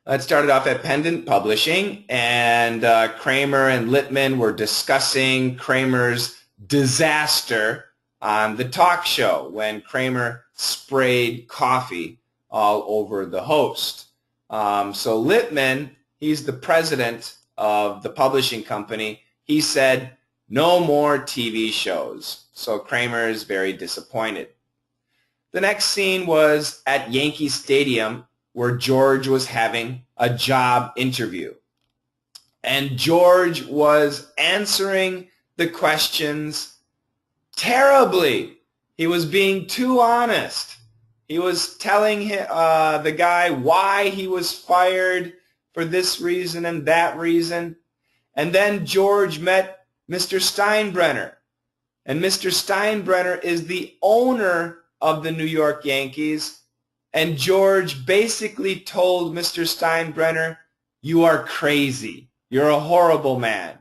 It started off at Pendant Publishing, and Kramer and Littman were discussing Kramer's disaster on the talk show when Kramer sprayed coffee all over the host. So Littman, he's the president of the publishing company, he said, no more TV shows. So Kramer is very disappointed. The next scene was at Yankee Stadium, where George was having a job interview. And George was answering the questions terribly. He was being too honest. He was telling the guy why he was fired for this reason and that reason. And then George met Mr. Steinbrenner. And Mr. Steinbrenner is the owner of the New York Yankees. And George basically told Mr. Steinbrenner, you are crazy. You're a horrible man.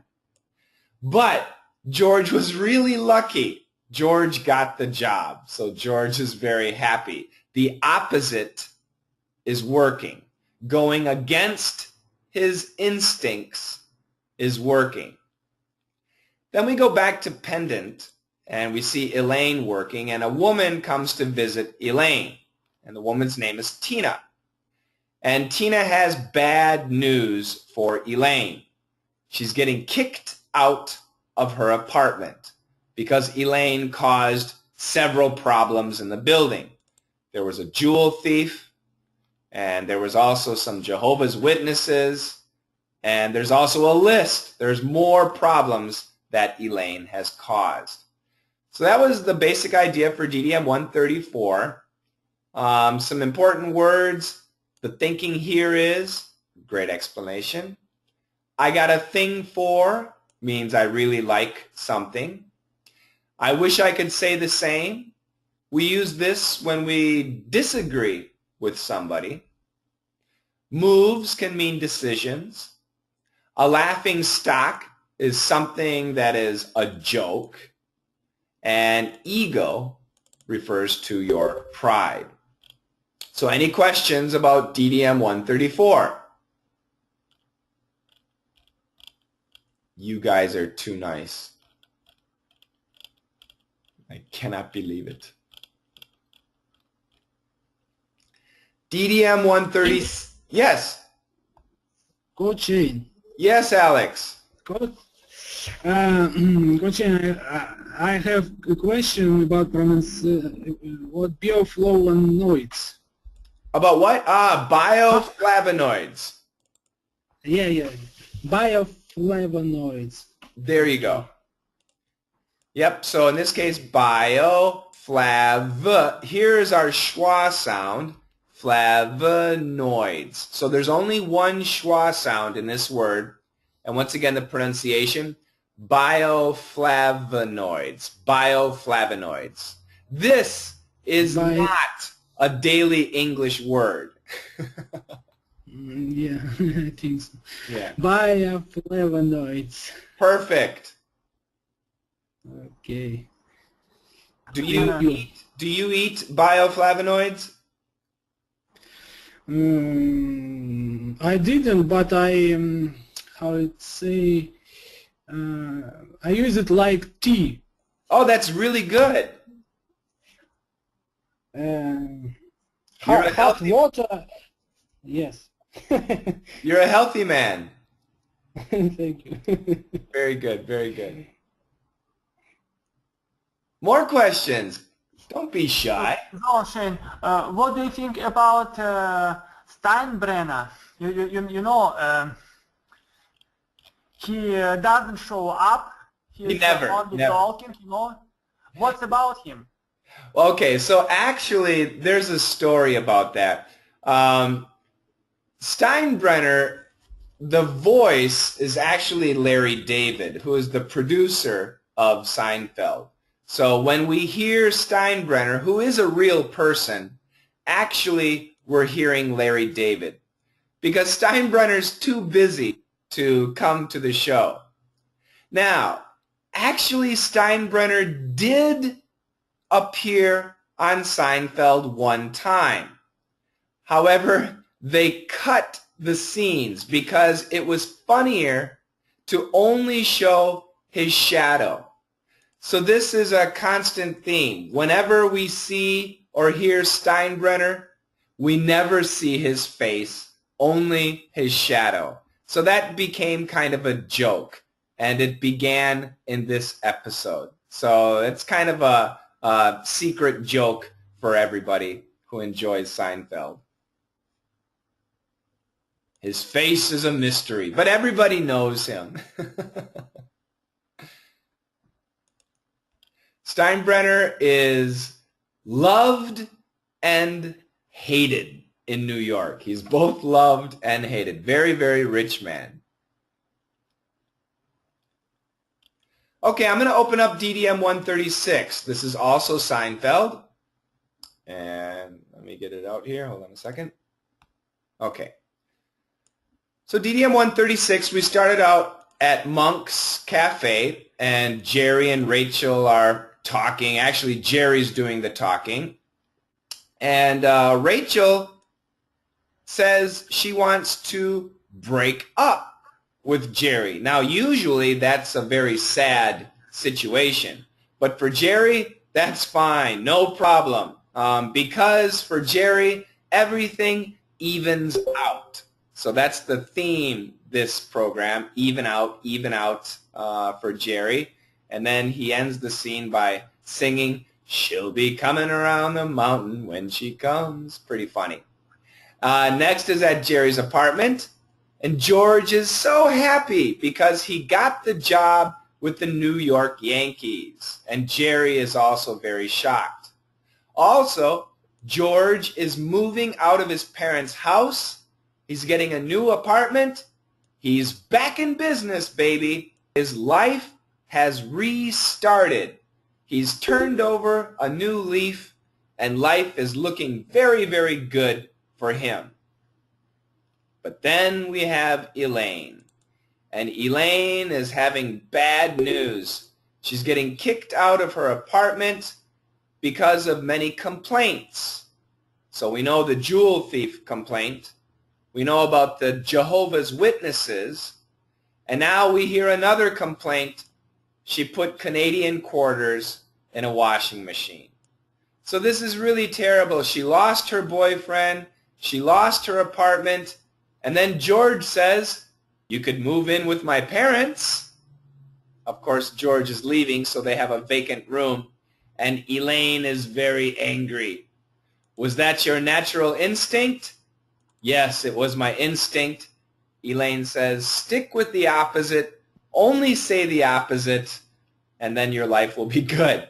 But George was really lucky. George got the job. So George is very happy. The opposite is working. Going against his instincts is working. Then we go back to Pendant, and we see Elaine working, and a woman comes to visit Elaine. And the woman's name is Tina. And Tina has bad news for Elaine. She's getting kicked out of her apartment because Elaine caused several problems in the building. There was a jewel thief, and there was also some Jehovah's Witnesses, and there's also a list. There's more problems that Elaine has caused. So that was the basic idea for DDM 134. Some important words. The thinking here is, great explanation. I got a thing for means I really like something. I wish I could say the same. We use this when we disagree with somebody. Moves can mean decisions. A laughing stock is something that is a joke. And ego refers to your pride. So any questions about DDM 134? You guys are too nice. I cannot believe it. DDM 130. Yes. Coach Shane. Yes, Alex. Coach Shane, I have a question about what bioflavonoids. About what? Bioflavonoids. Yeah. Bioflavonoids. There you go. Yep, so in this case, bioflav. Here's our schwa sound, flavonoids. So there's only one schwa sound in this word. And once again, the pronunciation, bioflavonoids. Bioflavonoids. This is not a daily English word. Yeah, I think so. Yeah. Bioflavonoids. Perfect. Okay. Do you eat bioflavonoids? I didn't, but I how it say I use it like tea. Oh, that's really good. Hot water. Yes. You're a healthy man. Thank you. Very good, very good. More questions. Don't be shy. So, Shane, what do you think about Steinbrenner? You know, he doesn't show up. He's never. talking, you know. What's about him? Okay, so actually, there's a story about that. Steinbrenner, the voice is actually Larry David, who is the producer of Seinfeld. So when we hear Steinbrenner, who is a real person, actually we're hearing Larry David. Because Steinbrenner's too busy to come to the show. Now, actually Steinbrenner did appear on Seinfeld one time. However, they cut the scenes because it was funnier to only show his shadow. So this is a constant theme. Whenever we see or hear Steinbrenner, we never see his face, only his shadow. So that became kind of a joke, and it began in this episode. So it's kind of a secret joke for everybody who enjoys Seinfeld. His face is a mystery, but everybody knows him. Steinbrenner is loved and hated in New York. He's both loved and hated. Very, very rich man. Okay, I'm going to open up DDM 136. This is also Seinfeld. And let me get it out here. Hold on a second. Okay. So DDM 136, we started out at Monk's Cafe, and Jerry and Rachel are talking. Actually, Jerry's doing the talking. And Rachel says she wants to break up with Jerry. Now, usually that's a very sad situation. But for Jerry, that's fine. No problem. Because for Jerry, everything evens out. So that's the theme this program, even out for Jerry. And then he ends the scene by singing, "She'll be coming around the mountain when she comes." Pretty funny. Next is at Jerry's apartment. And George is so happy because he got the job with the New York Yankees. And Jerry is also very shocked. Also, George is moving out of his parents' house. He's getting a new apartment. He's back in business, baby. His life has restarted. He's turned over a new leaf, and life is looking very, very good for him. But then we have Elaine. And Elaine is having bad news. She's getting kicked out of her apartment because of many complaints. So we know the jewel thief complaint. We know about the Jehovah's Witnesses. And now we hear another complaint. She put Canadian quarters in a washing machine. So this is really terrible. She lost her boyfriend. She lost her apartment. And then George says, "You could move in with my parents." Of course, George is leaving, so they have a vacant room. And Elaine is very angry. "Was that your natural instinct?" "Yes, it was my instinct." Elaine says, "Stick with the opposite. Only say the opposite, and then your life will be good."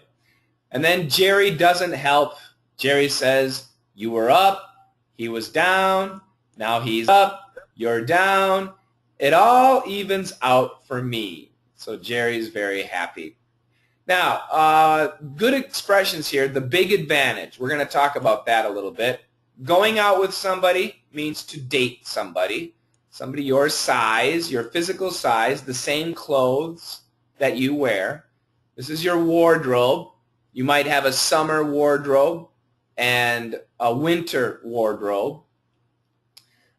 And then Jerry doesn't help. Jerry says, "You were up. He was down. Now he's up. You're down. It all evens out for me." So Jerry's very happy. Now, good expressions here. The big advantage. We're going to talk about that a little bit. Going out with somebody means to date somebody. Somebody your size, your physical size, the same clothes that you wear. This is your wardrobe. You might have a summer wardrobe and a winter wardrobe.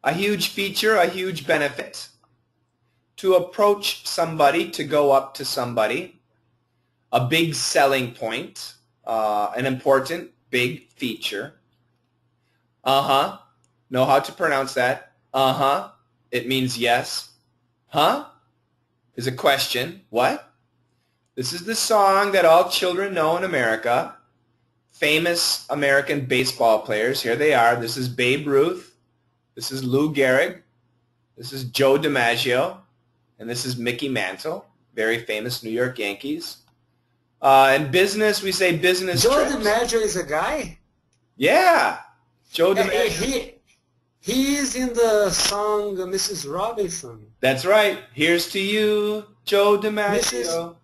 A huge feature, a huge benefit. To approach somebody, to go up to somebody. A big selling point, an important big feature. Uh-huh. Know how to pronounce that. Uh-huh. It means yes. Huh? Is a question. What? This is the song that all children know in America. Famous American baseball players. Here they are. This is Babe Ruth. This is Lou Gehrig. This is Joe DiMaggio. And this is Mickey Mantle. Very famous New York Yankees. In business, we say business Joe trips. DiMaggio is a guy? Yeah. Joe DiMaggio. He is in the song Mrs. Robinson. That's right. Here's to you, Joe DiMaggio.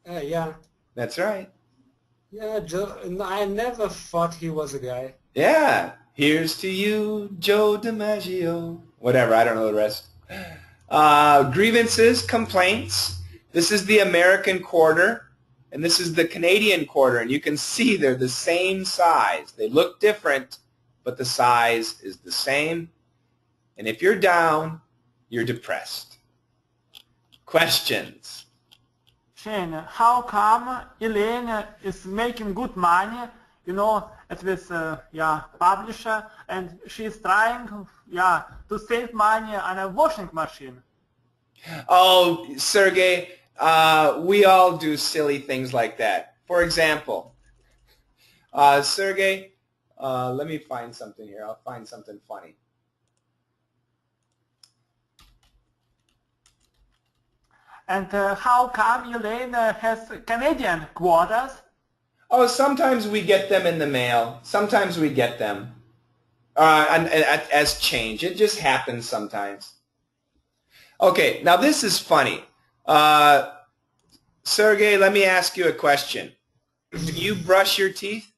Yeah. That's right. Yeah, Joe. No, I never thought he was a guy. Yeah. Here's to you, Joe DiMaggio. Whatever. I don't know the rest. Grievances, complaints. This is the American quarter, and this is the Canadian quarter, and you can see they're the same size. They look different, but the size is the same. And if you're down, you're depressed. Questions? Shane, how come Elaine is making good money, at this publisher, and she's trying to save money on a washing machine? Oh, Sergey, we all do silly things like that. For example, Sergey, let me find something here. I'll find something funny. And how come Elaine has Canadian quotas? Oh, sometimes we get them in the mail. Sometimes we get them as change. It just happens sometimes. Okay, now this is funny. Sergey, let me ask you a question. Do you brush your teeth?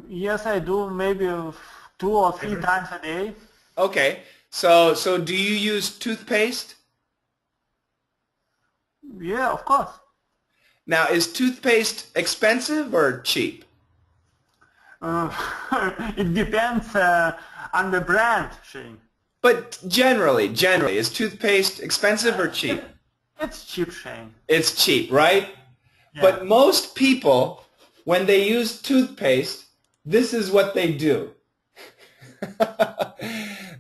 Yes, I do, maybe 2 or 3 times a day. Okay, so do you use toothpaste? Yeah, of course. Now, is toothpaste expensive or cheap? It depends on the brand, Shane. But generally, is toothpaste expensive or cheap? It's cheap, Shane. It's cheap, right? Yeah. But most people, when they use toothpaste, this is what they do.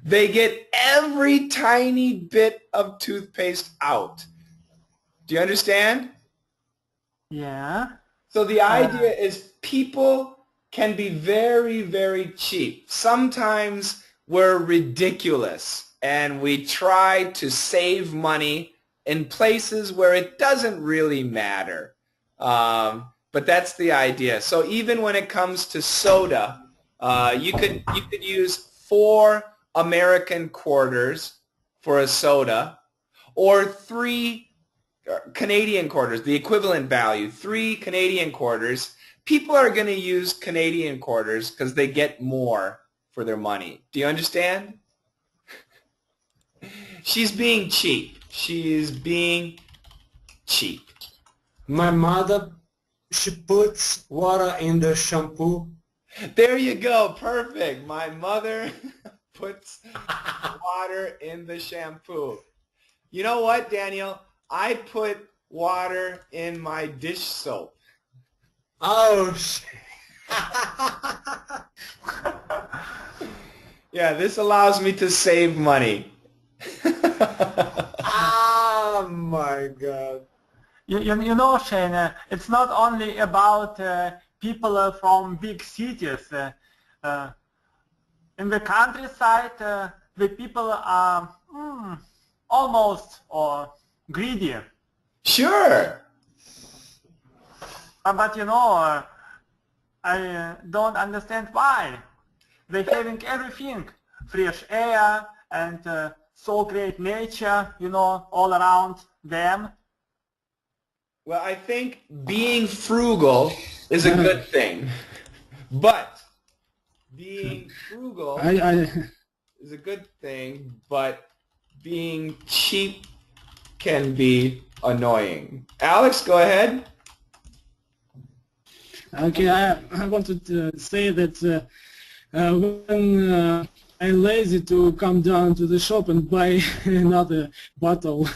They get every tiny bit of toothpaste out. Do you understand? Yeah. So the idea is people can be very, very cheap. Sometimes we're ridiculous and we try to save money in places where it doesn't really matter. But that's the idea. So even when it comes to soda, you could use 4 American quarters for a soda, or 3 Canadian quarters, the equivalent value, 3 Canadian quarters. People are going to use Canadian quarters because they get more for their money. Do you understand? She's being cheap. She is being cheap. My mother, she puts water in the shampoo. There you go. Perfect. My mother puts water in the shampoo. You know what, Daniel? I put water in my dish soap. Oh, shit. Yeah, this allows me to save money. Oh, my God. You know, Shane, it's not only about people from big cities. In the countryside, the people are almost or greedy. Sure. But I don't understand why. They're having everything, fresh air and so great nature, all around them. Well, I think being frugal is a good thing. But being frugal is a good thing, but being cheap can be annoying. Alex, go ahead. Okay, I wanted to say that when I'm lazy to come down to the shop and buy another bottle,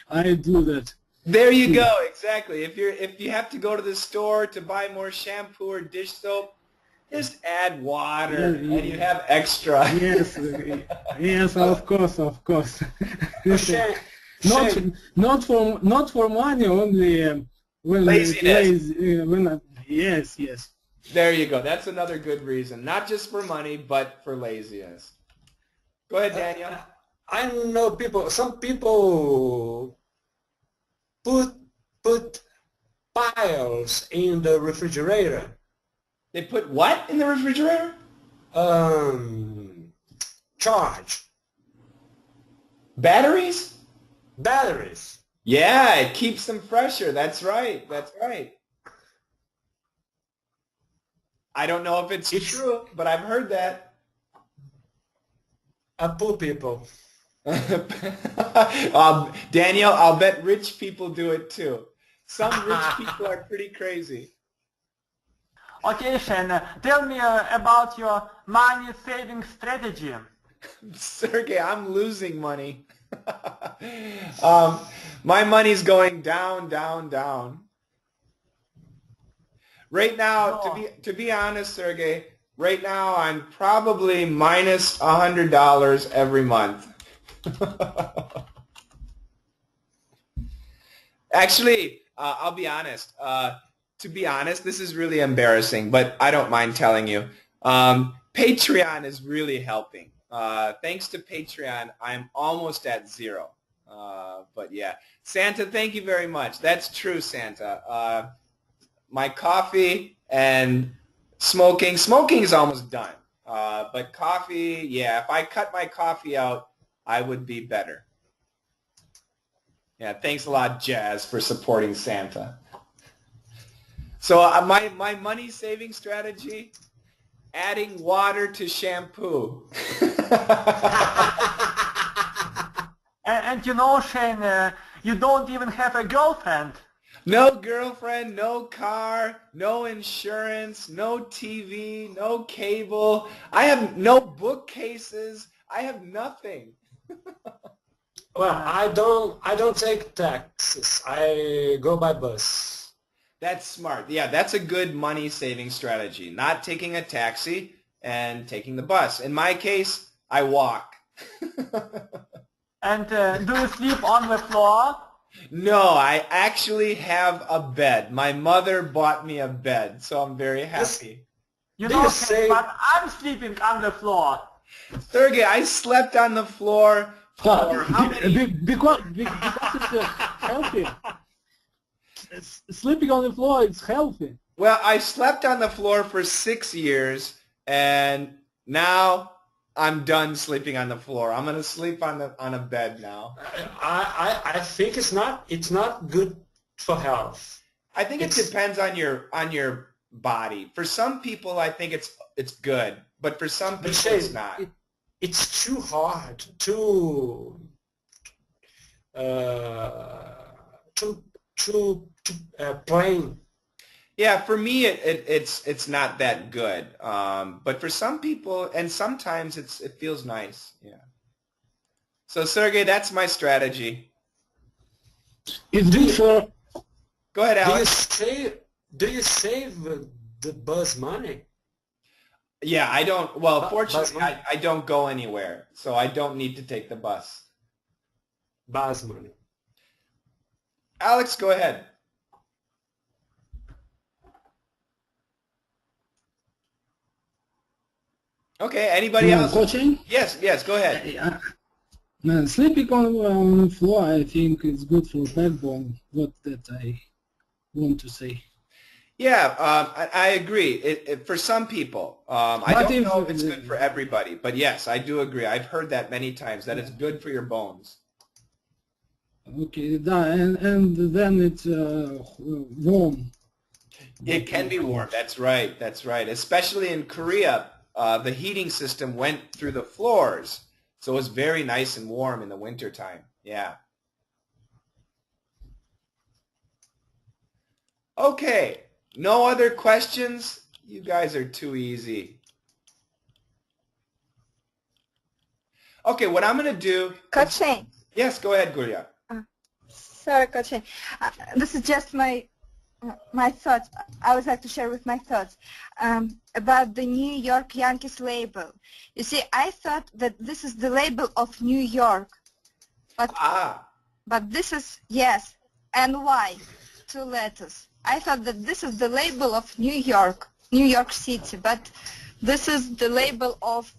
I do that. There you go, exactly. If you have to go to the store to buy more shampoo or dish soap, just add water and you have extra. Yes, yes, of course. Not for money only. When Laziness. Yes. There you go. That's another good reason. Not just for money, but for laziness. Go ahead, Daniel. I know some people put piles in the refrigerator. They put what in the refrigerator? Charge. Batteries? Batteries. Yeah, it keeps them fresher. That's right. I don't know if it's true, but I've heard that. Poor people. Daniel, I'll bet rich people do it too. Some rich people are pretty crazy. Okay, Shane, tell me about your money saving strategy. Sergey, I'm losing money. My money's going down, down, down. Right now, to be honest, Sergey, right now I'm probably minus $100 every month. Actually, I'll be honest. To be honest, this is really embarrassing, but I don't mind telling you. Patreon is really helping. Thanks to Patreon, I'm almost at zero. But yeah, Santa, thank you very much. That's true, Santa. My coffee and smoking is almost done. But coffee, yeah, if I cut my coffee out, I would be better. Yeah, thanks a lot, Jazz, for supporting Santa. So my money saving strategy, adding water to shampoo. And you know, Shane, you don't even have a girlfriend. No girlfriend, no car, no insurance, no TV, no cable. I have no bookcases. I have nothing. Well, I don't take taxis. I go by bus. That's smart. Yeah, that's a good money-saving strategy. Not taking a taxi and taking the bus. In my case, I walk. And do you sleep on the floor? No, I actually have a bed. My mother bought me a bed, so I'm very happy. You know, but I'm sleeping on the floor. Sergey, I slept on the floor for how many? Because it's healthy. Sleeping on the floor is healthy. Well, I slept on the floor for 6 years, and now I'm done sleeping on the floor. I'm gonna sleep on a bed now. I think it's not good for health. I think it depends on your body. For some people, I think it's good, but for some people, it's not. It's too hard, too plain. Yeah, for me, it's not that good. But for some people, and sometimes it feels nice. Yeah. So Sergey, that's my strategy. It's good for. Go ahead, Alex. Do you save the bus money? Yeah, I don't. Well, fortunately, I don't go anywhere, so I don't need to take the bus. Bus money. Alex, go ahead. Okay, anybody else? Coaching? Yes, go ahead. Sleeping on the floor, I think, is good for backbone. What that I want to say. Yeah, I agree. For some people, I don't know if it's good for everybody, but yes, I do agree. I've heard that many times, that it's good for your bones. Okay, and then it's warm. It can be warm. That's right. That's right. Especially in Korea, the heating system went through the floors, so it's very nice and warm in the wintertime. Yeah. Okay. No other questions? You guys are too easy. Okay, what I'm going to do... Coach Shane. Yes, go ahead, Guria. Sorry, Coach Shane. This is just my thoughts. I would like to share with my thoughts about the New York Yankees label. You see, I thought that this is the label of New York. But this is, yes, NY, 2 letters. I thought that this is the label of New York City, but this is the label of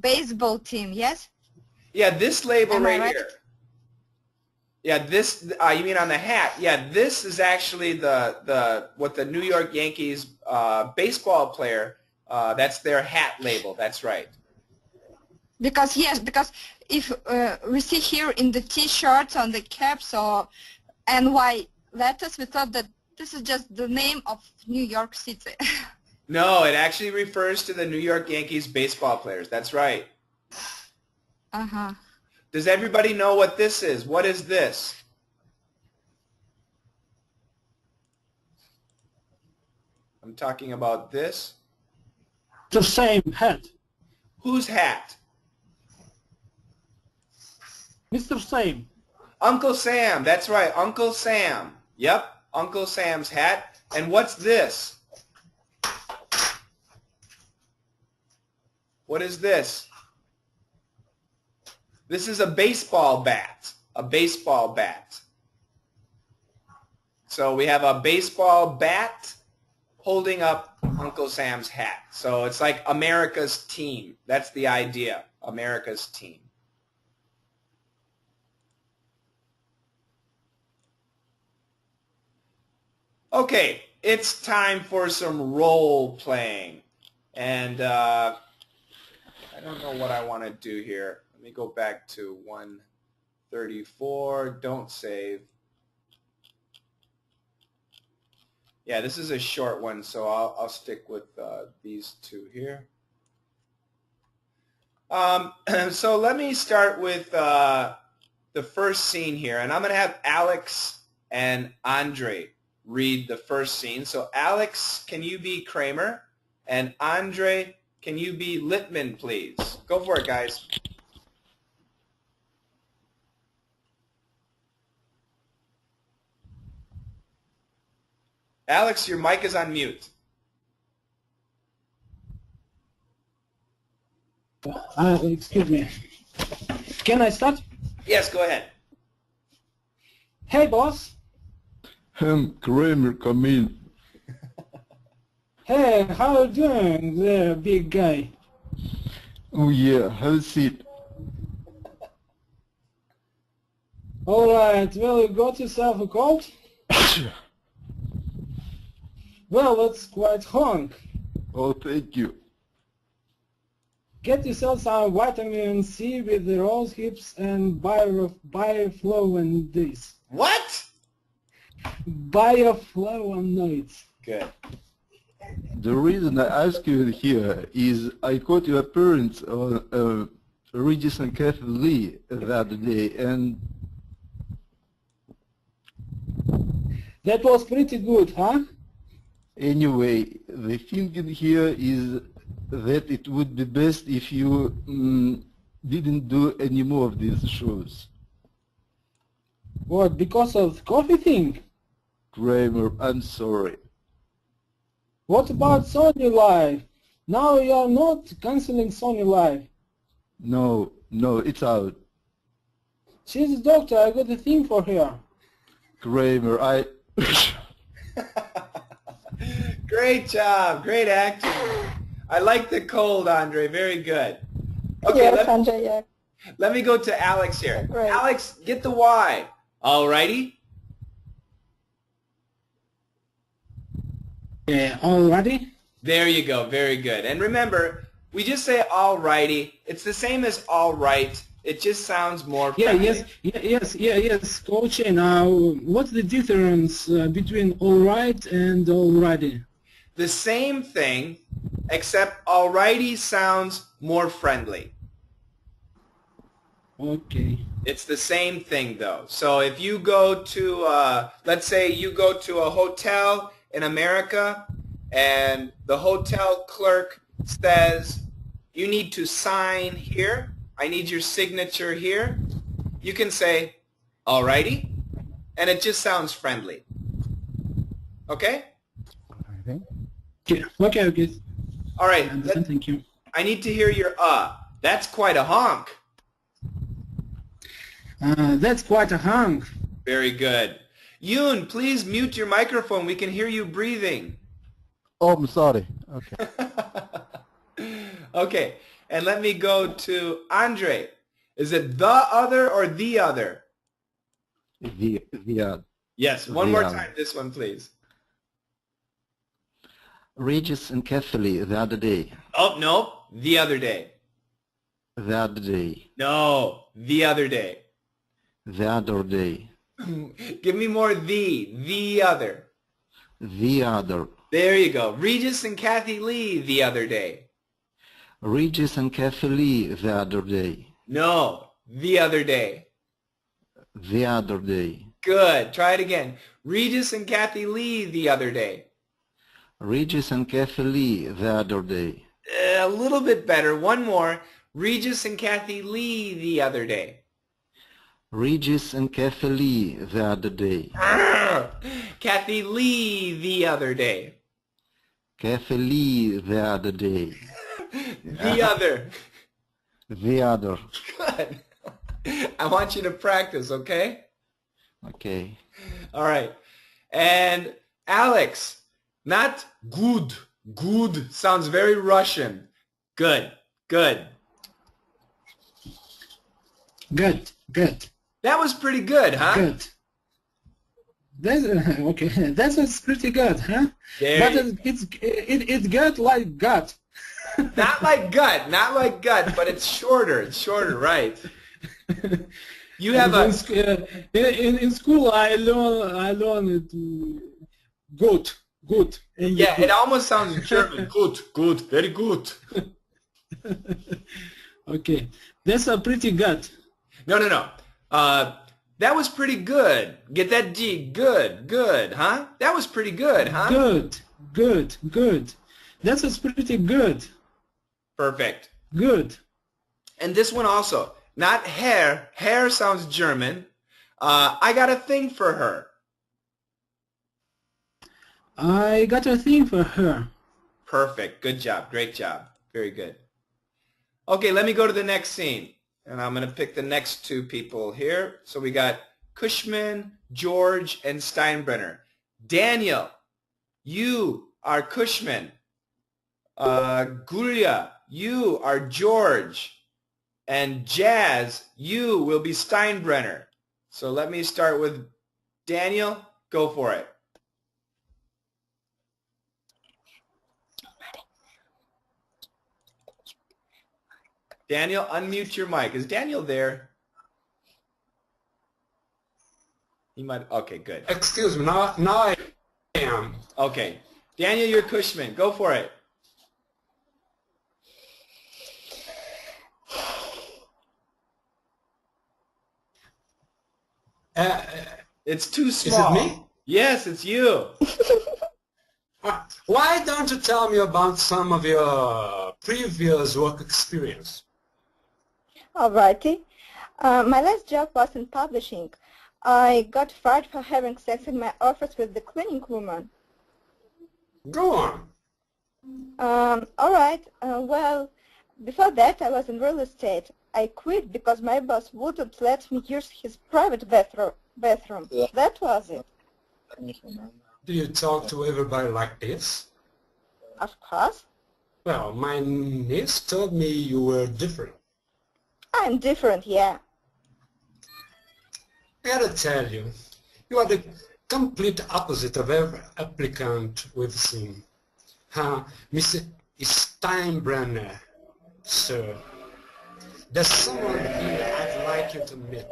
baseball team, yes? Yeah, this label Am I right here. Yeah, this, you mean on the hat. Yeah, this is actually what the New York Yankees baseball player, that's their hat label. That's right. Because if we see here in the T-shirts, on the caps or NY letters, we thought that this is just the name of New York City. No, it actually refers to the New York Yankees baseball players. That's right. Uh-huh. Does everybody know what this is? What is this? I'm talking about this. The same hat. Whose hat? Mr. Same. Uncle Sam. That's right, Uncle Sam. Yep, Uncle Sam's hat. And what's this? What is this? This is a baseball bat. A baseball bat. So we have a baseball bat holding up Uncle Sam's hat. So it's like America's team. That's the idea. America's team. Okay, it's time for some role playing. And I don't know what I want to do here. Let me go back to 134. Don't save. Yeah, this is a short one, so I'll stick with these two here. So let me start with the first scene here, and I'm going to have Alex and Andre read the first scene. So Alex, can you be Kramer? And Andre, can you be Littman, please? Go for it, guys. Alex, your mic is on mute. Excuse me. Can I start? Yes, go ahead. Hey, boss. Kramer, come in. Hey, how are you doing, the big guy? Oh yeah, have a seat. All right. Well, you got yourself a cold? Well, that's quite honk. Oh, thank you. Get yourself some vitamin C with the rose hips and bioflavonoids. What? Bioflavonoids. Good. The reason I ask you here is I caught your appearance on Regis and Kathy Lee the other day, and That was pretty good, huh? anyway, the thinking here is that it would be best if you didn't do any more of these shows. What, because of the coffee thing? Kramer, I'm sorry. What about Sony Live? Now you are not canceling Sony Live. No, it's out. She's a doctor, I got a thing for her. Kramer, I... Great job. Great acting. I like the cold, Andre. Very good. Okay, Yes, Andre, yeah. let me go to Alex here. Great. Alex, get the Y. Alrighty. Yeah, alrighty? There you go. Very good. And remember, we just say alrighty. It's the same as alright. It just sounds more Yeah, friendly. yes, Coach. Now, what's the difference between alright and alrighty? The same thing, except alrighty sounds more friendly. Okay. It's the same thing, though. So if you go to, let's say you go to a hotel in America, and the hotel clerk says, you need to sign here. I need your signature here. You can say, alrighty, and it just sounds friendly. Okay? Okay. All right. Thank you. I need to hear your That's quite a honk. That's quite a hunk. Very good. Yoon, please mute your microphone. We can hear you breathing. Oh, I'm sorry. Okay. Okay. And let me go to Andre. Is it the other or the other? The Yes. One more other. time. This one, please. Regis and Kathy Lee the other day. Oh, no. The other day. The other day. No. The other day. The other day. Give me more the other. The other. There you go. Regis and Kathy Lee the other day. Regis and Kathy Lee the other day. No. The other day. The other day. Good. Try it again. Regis and Kathy Lee the other day. Regis and Kathy Lee the other day. A little bit better. One more. Regis and Kathy Lee the other day. Regis and Kathy Lee the other day. Kathy Lee the other day. Kathy Lee the other day. The other. The other. Good. I want you to practice, okay? Okay. All right. And Alex, not good. Good sounds very Russian. Good. Good. Good, good, That was pretty good, huh? good. That's okay. That was pretty good, huh? There But you- it's good like gut. Not like gut, not like gut, but it's shorter. It's shorter, right? You have a in school I learned good, good. yeah. It almost sounds German. Good, good, very good. Okay, that's a pretty good. No, no, no. That was pretty good. Get that G. Good, good, huh? That was pretty good, huh? Good, good, good. That was pretty good. Perfect. Good. And this one also. Not hair. Hair sounds German. I got a thing for her. I got a thing for her. Perfect. Good job. Great job. Very good. Okay, let me go to the next scene. And I'm going to pick the next two people here. So we got Cushman, George, and Steinbrenner. Daniel, you are Cushman. Gulia, you are George. And Jazz, you will be Steinbrenner. So let me start with Daniel. Go for it. Daniel, unmute your mic. Is Daniel there? He might. Okay, good. Excuse me, now I am. Okay. Daniel, you're Cushman. Go for it. It's too small. Is it me? Yes, it's you. Why don't you tell me about some of your previous work experience? Alrighty. My last job was in publishing. I got fired for having sex in my office with the cleaning woman. Go on. Alright. Well, before that I was in real estate. I quit because my boss wouldn't let me use his private bathroom. Yeah. That was it. Do you talk to everybody like this? Of course. Well, my niece told me you were different. I'm different, yeah. I gotta tell you, you are the complete opposite of every applicant we've seen. Mr. Steinbrenner, sir. There's someone here I'd like you to meet.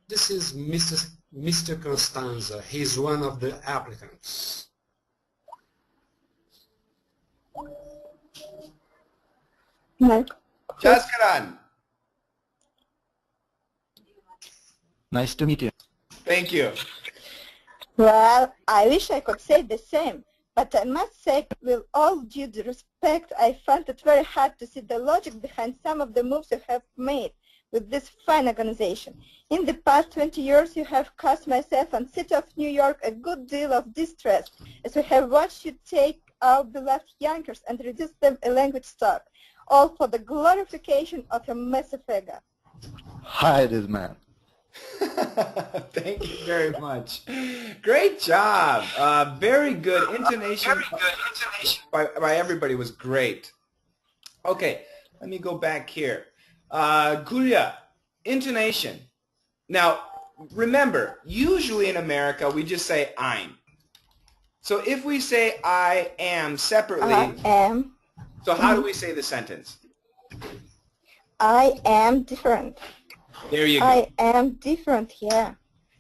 This is Mr. Constanza. He's one of the applicants. Like, Jaskaran. Nice to meet you. Thank you. well, I wish I could say the same, but I must say, with all due respect, I find it very hard to see the logic behind some of the moves you have made with this fine organization. In the past 20 years, you have caused myself and City of New York a good deal of distress, as we have watched you take our beloved Yankees and reduce them a language stock, all for the glorification of your massive ego. Hi, this man. Thank you very much. Great job. Very good intonation. By everybody was great. Okay, let me go back here. Gulia, intonation. Now, remember, usually in America we just say I'm. So if we say I am separately, I am. so how do we say the sentence? I am different. There you go. I am different, yeah.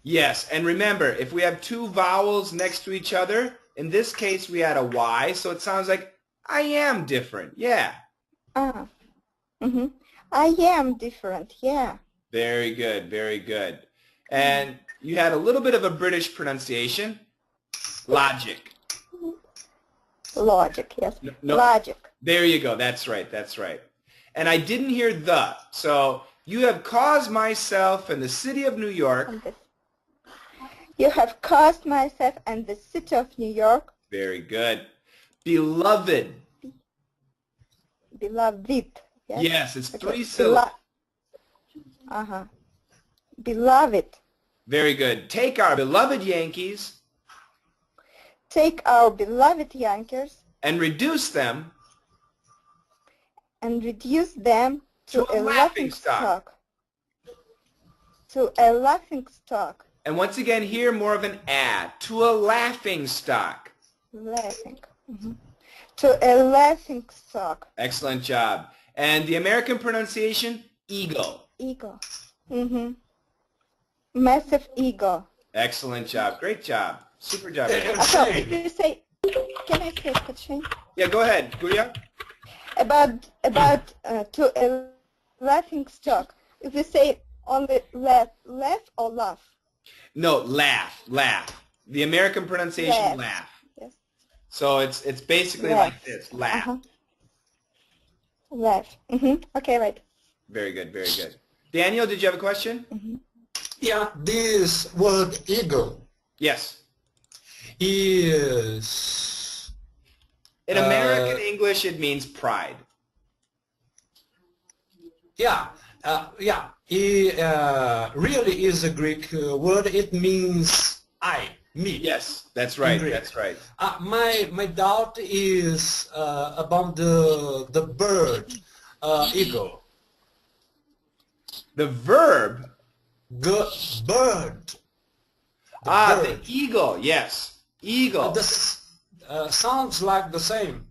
Yes, and remember, if we have two vowels next to each other, in this case we had a Y, so it sounds like I am different, yeah. Mm-hmm. I am different, yeah. Very good, very good. And you had a little bit of a British pronunciation. Logic. Logic, yes. No. Logic. There you go. That's right. That's right. And I didn't hear the. So you have caused myself and the city of New York. You have caused myself and the city of New York. Very good. Beloved. Beloved. Yes, Yes, it's okay. three syllables. Beloved. Very good. Take our beloved Yankees. Take our beloved Yankees. And reduce them. And reduce them to a laughing stock. To a laughing stock. And once again, here more of an add. To a laughing stock. Laughing. To a laughing stock. Excellent job. And the American pronunciation, ego. Ego. Massive ego. Excellent job. Great job. Super job. So if you say, can I say, Kachin? Yeah, go ahead, Guria. About to a laughing stock. If you say only laugh or laugh? No, laugh. The American pronunciation, laugh. Yes. So it's basically like this, laugh. Laugh. Okay, right. Very good, very good. Daniel, did you have a question? Yeah, this word ego Yes. is... In American English, it means pride. Yeah, it really is a Greek word. It means I, me. Yes, that's right, that's right. My doubt is about the bird, ego. The verb? Bird. The eagle, yes. Eagle. This sounds like the same.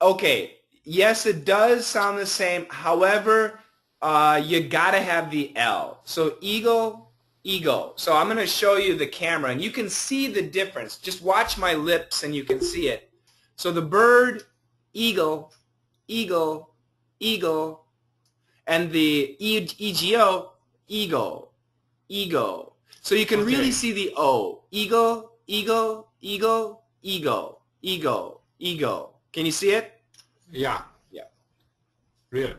Okay, yes, it does sound the same. However, you gotta have the L. So eagle, ego. So I'm gonna show you the camera, and you can see the difference. Just watch my lips, and you can see it. So the bird, eagle, eagle, eagle, and the ego, ego, ego. So you can really see the O. Ego, ego, ego, ego, ego, ego. Can you see it? Yeah. Yeah. Really.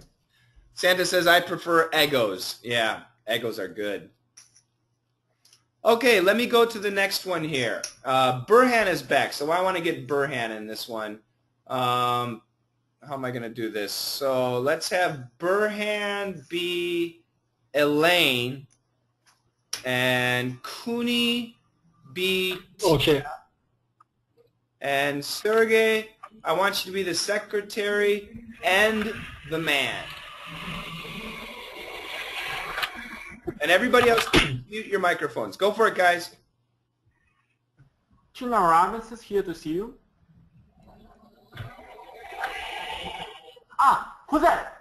Santa says, I prefer egos. Yeah, egos are good. Okay, let me go to the next one here. Burhan is back, so I want to get Burhan in this one. How am I going to do this? So let's have Burhan be Elaine and Kuni be Okay. And Sergey, I want you to be the secretary and the man. And everybody else, mute your microphones. Go for it, guys. Tina Robbins is here to see you. Who's that?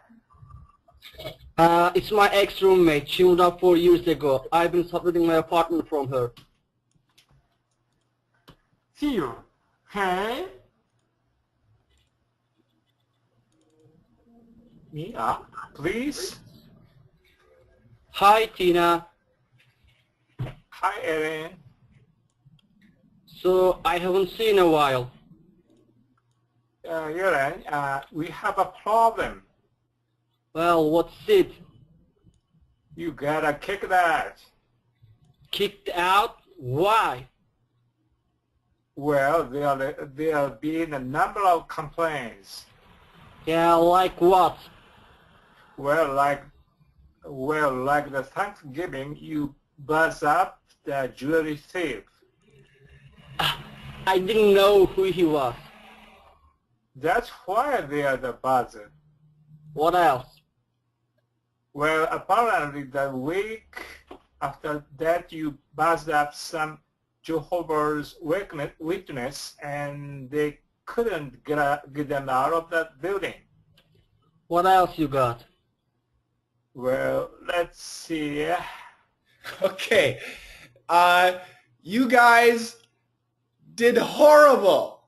It's my ex-roommate. She moved out 4 years ago. I've been separating my apartment from her. See you. Hey. Yeah, please. Hi, Tina. Hi, Erin. So, I haven't seen in a while. Erin, we have a problem. Well, what's it? You gotta kick that. Kicked out? Why? Well, there have been a number of complaints. Yeah, like what? Well, like the Thanksgiving, you buzz up the jewelry thief. I didn't know who he was. That's why they are the buzzer. What else? Well, apparently the week after that, you buzzed up some Jehovah's Witness, and they couldn't get them out of that building. What else you got? Well, let's see. Okay. You guys did horrible.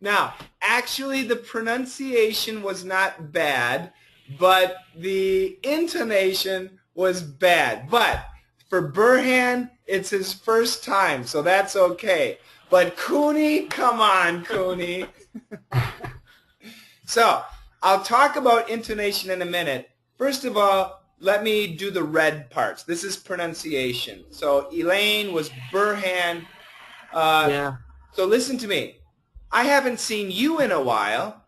Now, actually, the pronunciation was not bad, but the intonation was bad. But for Burhan, it's his first time, so that's okay. But Cooney, come on, Cooney. So I'll talk about intonation in a minute. First of all, let me do the red parts. This is pronunciation. So Elaine was Burhan. Yeah. So listen to me. I haven't seen you in a while.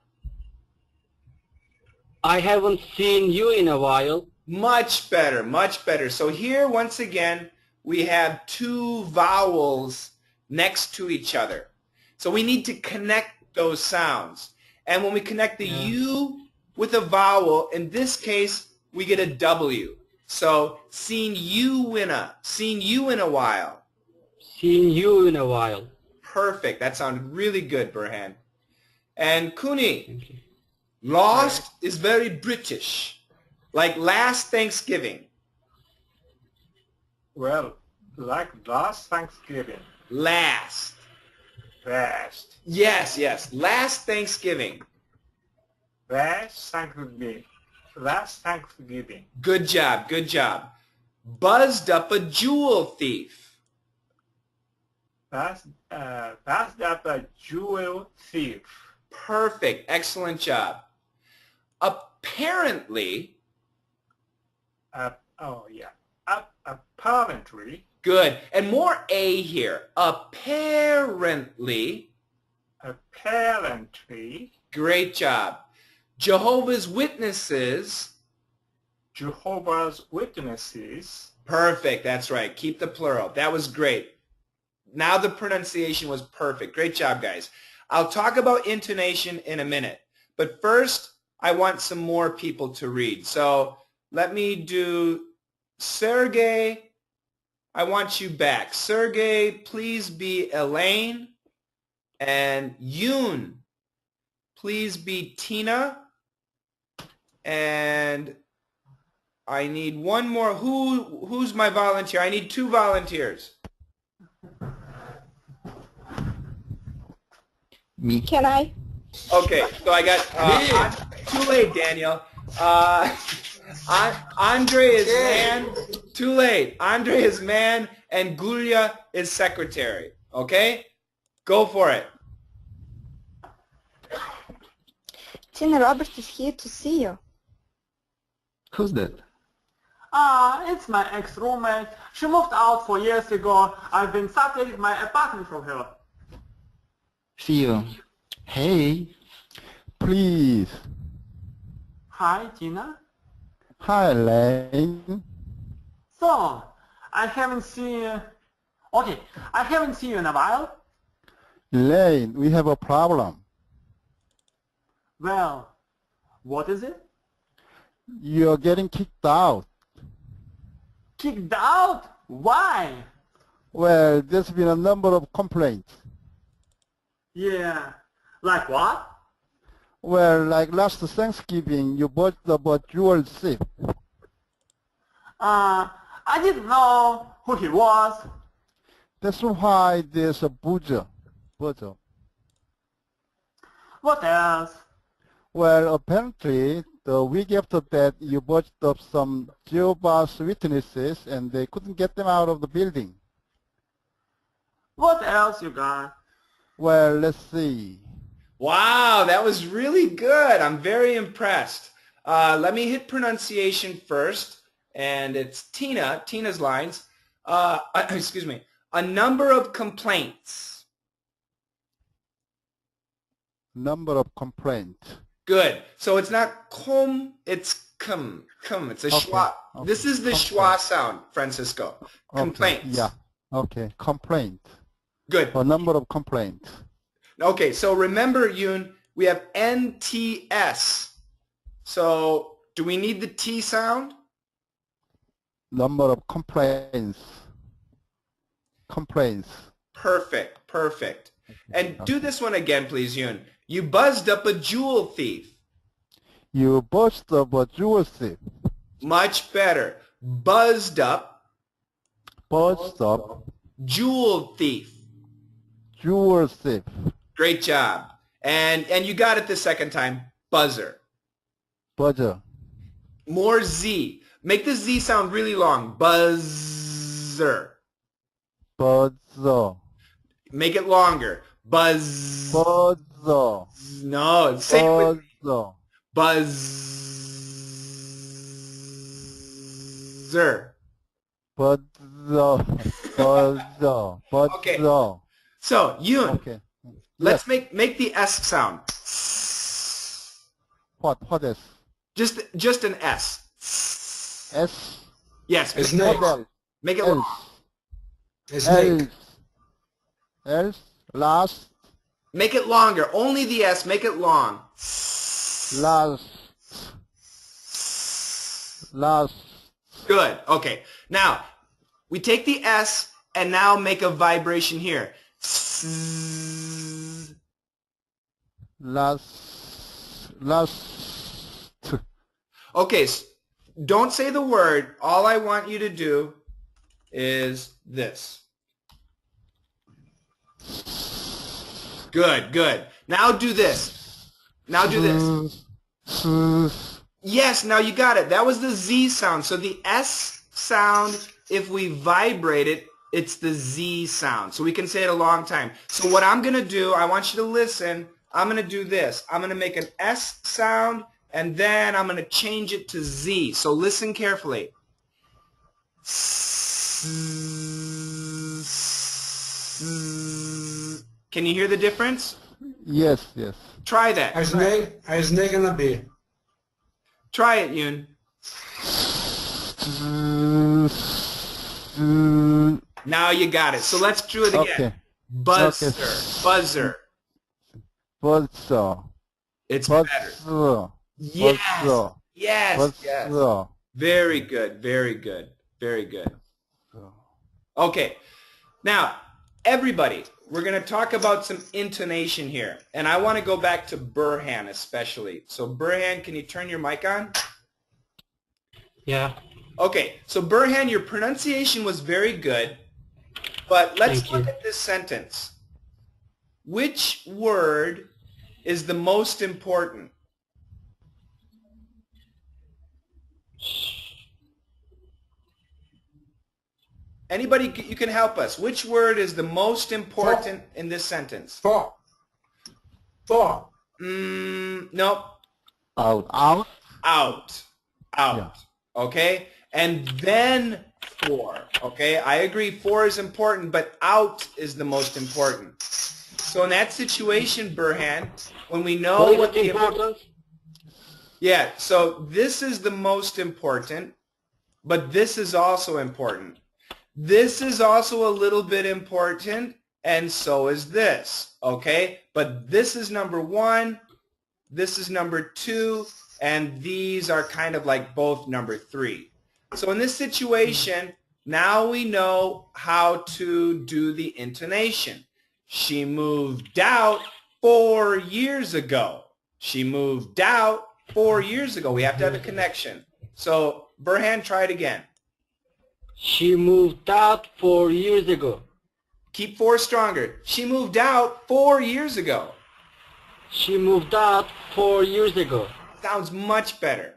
I haven't seen you in a while. Much better, much better. So here, once again, we have two vowels next to each other. So we need to connect those sounds. And when we connect the U with a vowel, in this case, we get a W. So seen you in a while. Seen you in a while. Perfect. That sounded really good, Burhan. And Cooney, lost is very British. Like last Thanksgiving. Well, like last Thanksgiving. Last. Last. Yes, yes. Last Thanksgiving. Last Thanksgiving. Last Thanksgiving. Good job, good job. Buzzed up a jewel thief. That's a jewel thief. Perfect. Excellent job. Apparently. Apparently. Good. And more A here. Apparently. Apparently. Great job. Jehovah's Witnesses. Jehovah's Witnesses. Perfect. That's right. Keep the plural. That was great. Now the pronunciation was perfect. Great job, guys. I'll talk about intonation in a minute. But first, I want some more people to read. So let me do Sergey. I want you back. Sergey, please be Elaine. And Yoon, please be Tina. And I need one more. Who's my volunteer? I need 2 volunteers. Me. Can I? Okay, so I got too late, Daniel. Andre is man. Too late. Andre is man, and Gulia is secretary. Okay, go for it. Tina Roberts is here to see you. Who's that? It's my ex-roommate. She moved out 4 years ago. I've been separating my apartment from her. See you. Hey. Please. Hi, Tina. Hi, Elaine. So, I haven't seen you in a while. Elaine, we have a problem. Well, what is it? You're getting kicked out. Kicked out? Why? Well, there's been a number of complaints. Yeah. Like what? Well, like last Thanksgiving, you bought the jewel thief. I didn't know who he was. That's why there's a buzzer. What else? Well, apparently, the week after that, you bought up some Jehovah's Witnesses, and they couldn't get them out of the building. What else you got? Well, let's see. Wow, that was really good. I'm very impressed. Let me hit pronunciation first, and it's Tina's lines. Excuse me. A number of complaints. Number of complaints. Good. So it's not kum, it's kum. It's a schwa. Okay. This is the schwa sound, Francisco. Complaints. Okay. Yeah. Okay. Complaint. Good. A number of complaints. Okay, so remember, Yoon, we have NTS. So do we need the T sound? Number of complaints. Complaints. Perfect, perfect. And do this one again, please, Yoon. You buzzed up a jewel thief. You buzzed up a jewel thief. Much better. Buzzed up. Buzzed up. Jewel thief. Jewel thief. Great job. And you got it the second time. Buzzer. Buzzer. More Z. Make the Z sound really long. Buzzer. Buzzer. Make it longer. Buzz. Pozzo. No, say it with me. Pozzo. Buzzer. Pozzo. Pozzo. Okay. Pozzo. So, Yoon, Okay. let's Yes. make the S sound. What is? Just an S. S. Yes. As Make it next. long. Make it Else. long. Snake. Else. Last. Make it longer. Only the S. Make it long. Last. Last. Good. Okay. Now, we take the S and now make a vibration here. Last. Okay. Don't say the word. All I want you to do is this. Good, good. Now do this. Now do this. Yes, now you got it. That was the Z sound. So the S sound, if we vibrate it, it's the Z sound. So we can say it a long time. So what I'm going to do, I want you to listen. I'm going to do this. I'm going to make an S sound, and then I'm going to change it to Z. So listen carefully. Can you hear the difference? Yes, yes. Try that. A snake and a bee. Try it, Yoon. Now you got it. So let's do it again. Okay. Buzzer. Okay. Buzzer. Pozzo. It's better. Pozzo. Yes. Pozzo. Yes. Yes. Pozzo. Very good. Very good. Very good. Okay. Now, everybody, we're going to talk about some intonation here. And I want to go back to Burhan especially. So Burhan, can you turn your mic on? Yeah. Okay. So Burhan, your pronunciation was very good. But let's Thank you. look at this sentence. Which word is the most important? Anybody, you can help us. Which word is the most important in this sentence? Four. Nope. Out. Out. Out. Okay? And then for. Okay? I agree 4 is important, but out is the most important. So in that situation, Burhan, when we know What what is the... important? Yeah, so this is the most important, but this is also important. This is also a little bit important, and so is this, okay? But this is number 1, this is number 2, and these are kind of like both number 3. So in this situation, now we know how to do the intonation. She moved out 4 years ago. She moved out 4 years ago. We have to have a connection. So, Burhan, try it again. She moved out 4 years ago. Keep 4 stronger. She moved out 4 years ago. She moved out 4 years ago. Sounds much better.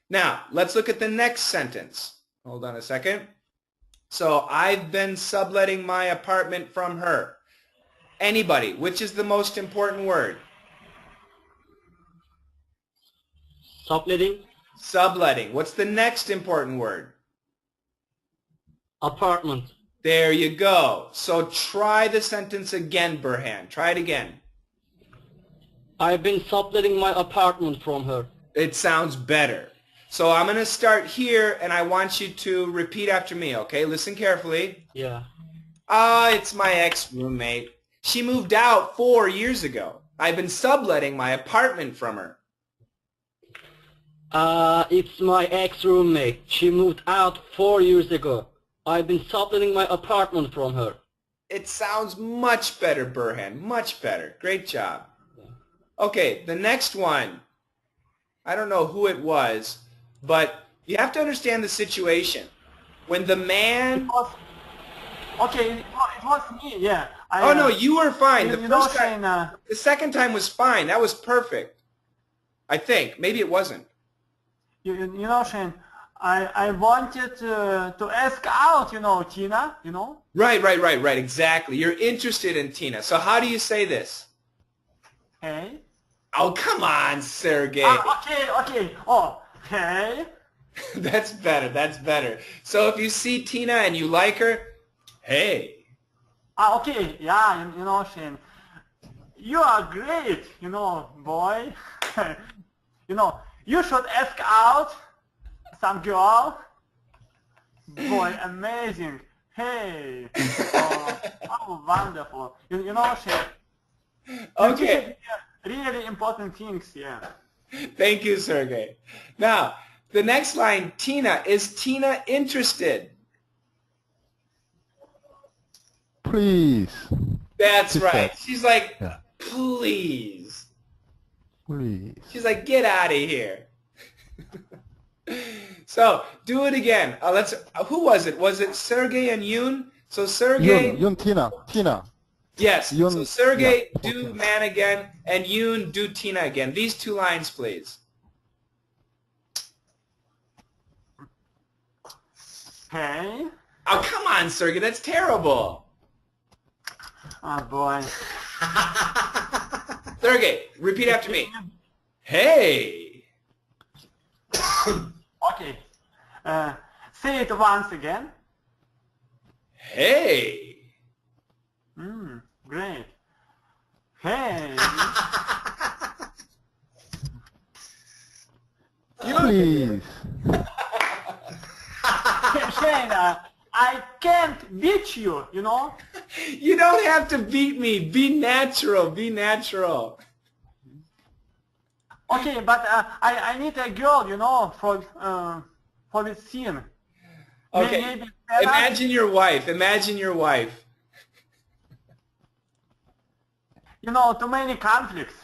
Now, let's look at the next sentence. Hold on a second. So, I've been subletting my apartment from her. Anybody, which is the most important word? Subletting. Subletting. What's the next important word? Apartment. There you go. So try the sentence again, Burhan. Try it again. I've been subletting my apartment from her. It sounds better. So I'm going to start here, and I want you to repeat after me, okay? Listen carefully. Yeah. It's my ex-roommate. She moved out 4 years ago. I've been subletting my apartment from her. It's my ex-roommate. She moved out 4 years ago. I've been subletting my apartment from her. It sounds much better, Burhan. Much better. Great job. Okay, the next one. I don't know who it was, but you have to understand the situation. When the man... Okay, it was me, yeah. Oh, no, you were fine. You The know, first time... Shane, The second time was fine. That was perfect. I think. Maybe it wasn't. you know, Shane, I wanted to ask out, Tina, Right, exactly. You're interested in Tina. So how do you say this? Hey. Oh, come on, Sergey. Okay. Oh, hey. That's better. So if you see Tina and you like her, hey. Okay, yeah, Shane. You are great, boy. You should ask out some girl. Boy, amazing. Hey. Oh, how wonderful. Shane. Okay. Really important things, yeah. Thank you, Sergey. Now, the next line, Tina. Is Tina interested? Please. That's She right. said. She's like, Yeah. please. Please. She's like, get out of here. So, do it again. Who was it? Was it Sergey and Yoon? So Sergey. Yun, Tina. Yes. Yoon, So Sergey, yeah, do okay. man again, and Yoon, do Tina again. These two lines, please. Hey. Oh, come on, Sergey. That's terrible. Oh, boy. Sergey, repeat after me. Hey. Okay. Say it once again. Hey. Great. Hey. Please. Shane, I can't beat you, You don't have to beat me. Be natural. Be natural. Okay, but I need a girl, for this scene. Okay. Maybe Sarah? Imagine your wife. Imagine your wife. Too many conflicts.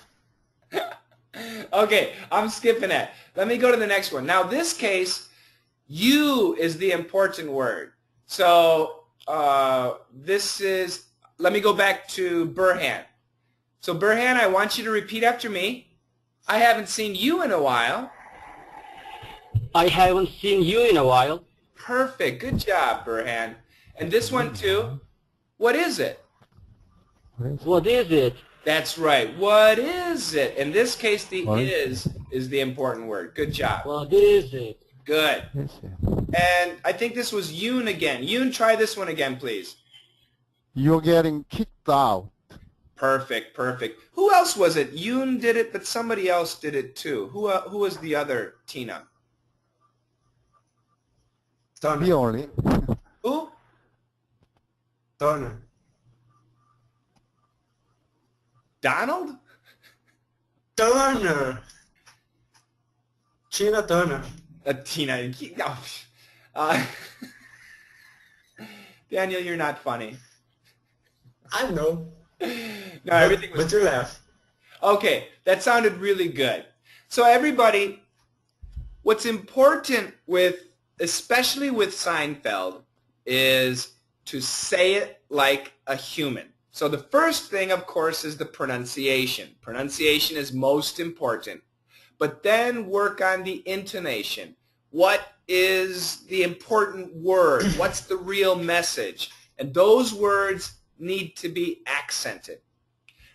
Okay, I'm skipping it. Let me go to the next one. Now, this case, you is the important word. So let me go back to Burhan. So Burhan, I want you to repeat after me. I haven't seen you in a while. I haven't seen you in a while. Perfect. Good job, Burhan. And this one too. What is it? What is it? That's right. What is it? In this case, the is the important word. Good job. What is it? Good. Yes, And I think this was Yoon again. Yoon, try this one again, please. You're getting kicked out. Perfect. Who else was it? Yoon did it, but somebody else did it too. Who was the other Tina? Me only. Who? Turner. Donald? Turner. Tina Turner. Tina. No. Daniel, you're not funny. I know. No, everything was... But you laugh. Okay, that sounded really good. So everybody, what's important especially with Seinfeld, is to say it like a human. So the first thing, of course, is the pronunciation. Pronunciation is most important. But then work on the intonation. What is the important word? What's the real message? And those words need to be accented.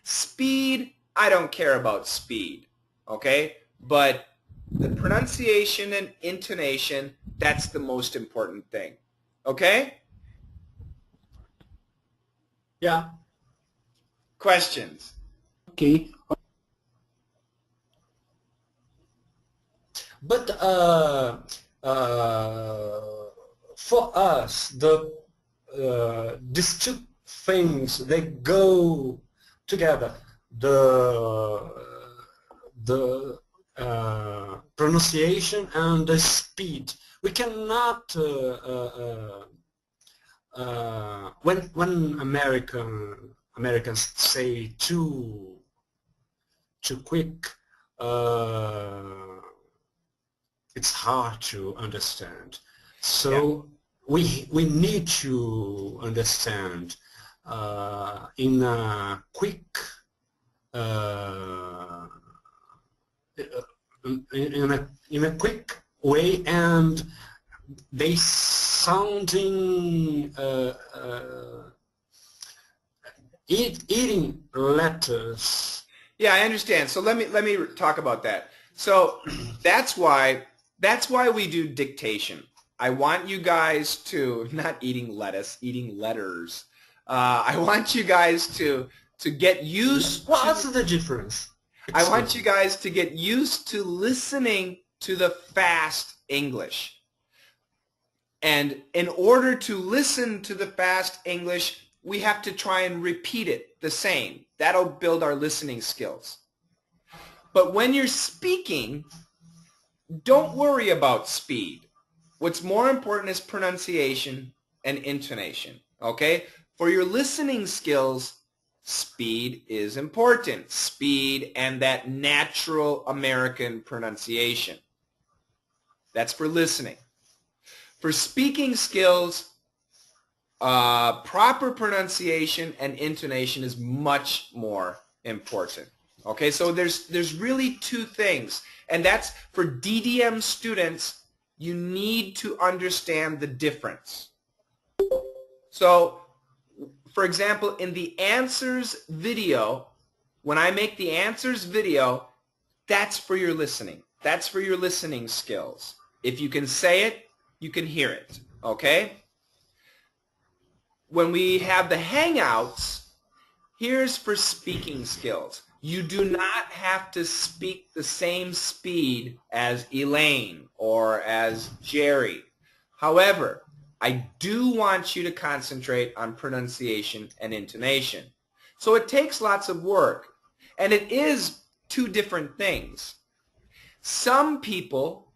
Speed, I don't care about speed, okay? But the pronunciation and intonation, that's the most important thing, okay? Yeah. Questions? Okay. But for us, these two things, they go together. The pronunciation and the speed. We cannot when Americans say too quick, it's hard to understand. So we need to understand in a quick in a quick way and they sounding eating letters. Yeah, I understand. So let me talk about that. So that's why we do dictation. I want you guys to, not eating lettuce, eating letters. I want you guys to get used. What's the difference? I want you guys to get used to listening to the fast English. And in order to listen to the fast English, we have to try and repeat it the same. That'll build our listening skills. But when you're speaking, don't worry about speed. What's more important is pronunciation and intonation, okay? For your listening skills, speed is important. Speed and that natural American pronunciation. That's for listening. For speaking skills, proper pronunciation and intonation is much more important. Okay, so there's really two things, and that's for DDM students. You need to understand the difference. So, for example, in the answers video, when I make the answers video, that's for your listening. That's for your listening skills. If you can say it, you can hear it, okay? When we have the Hangouts, here's for speaking skills. You do not have to speak the same speed as Elaine or as Jerry. However, I do want you to concentrate on pronunciation and intonation. So it takes lots of work, and it is two different things. Some people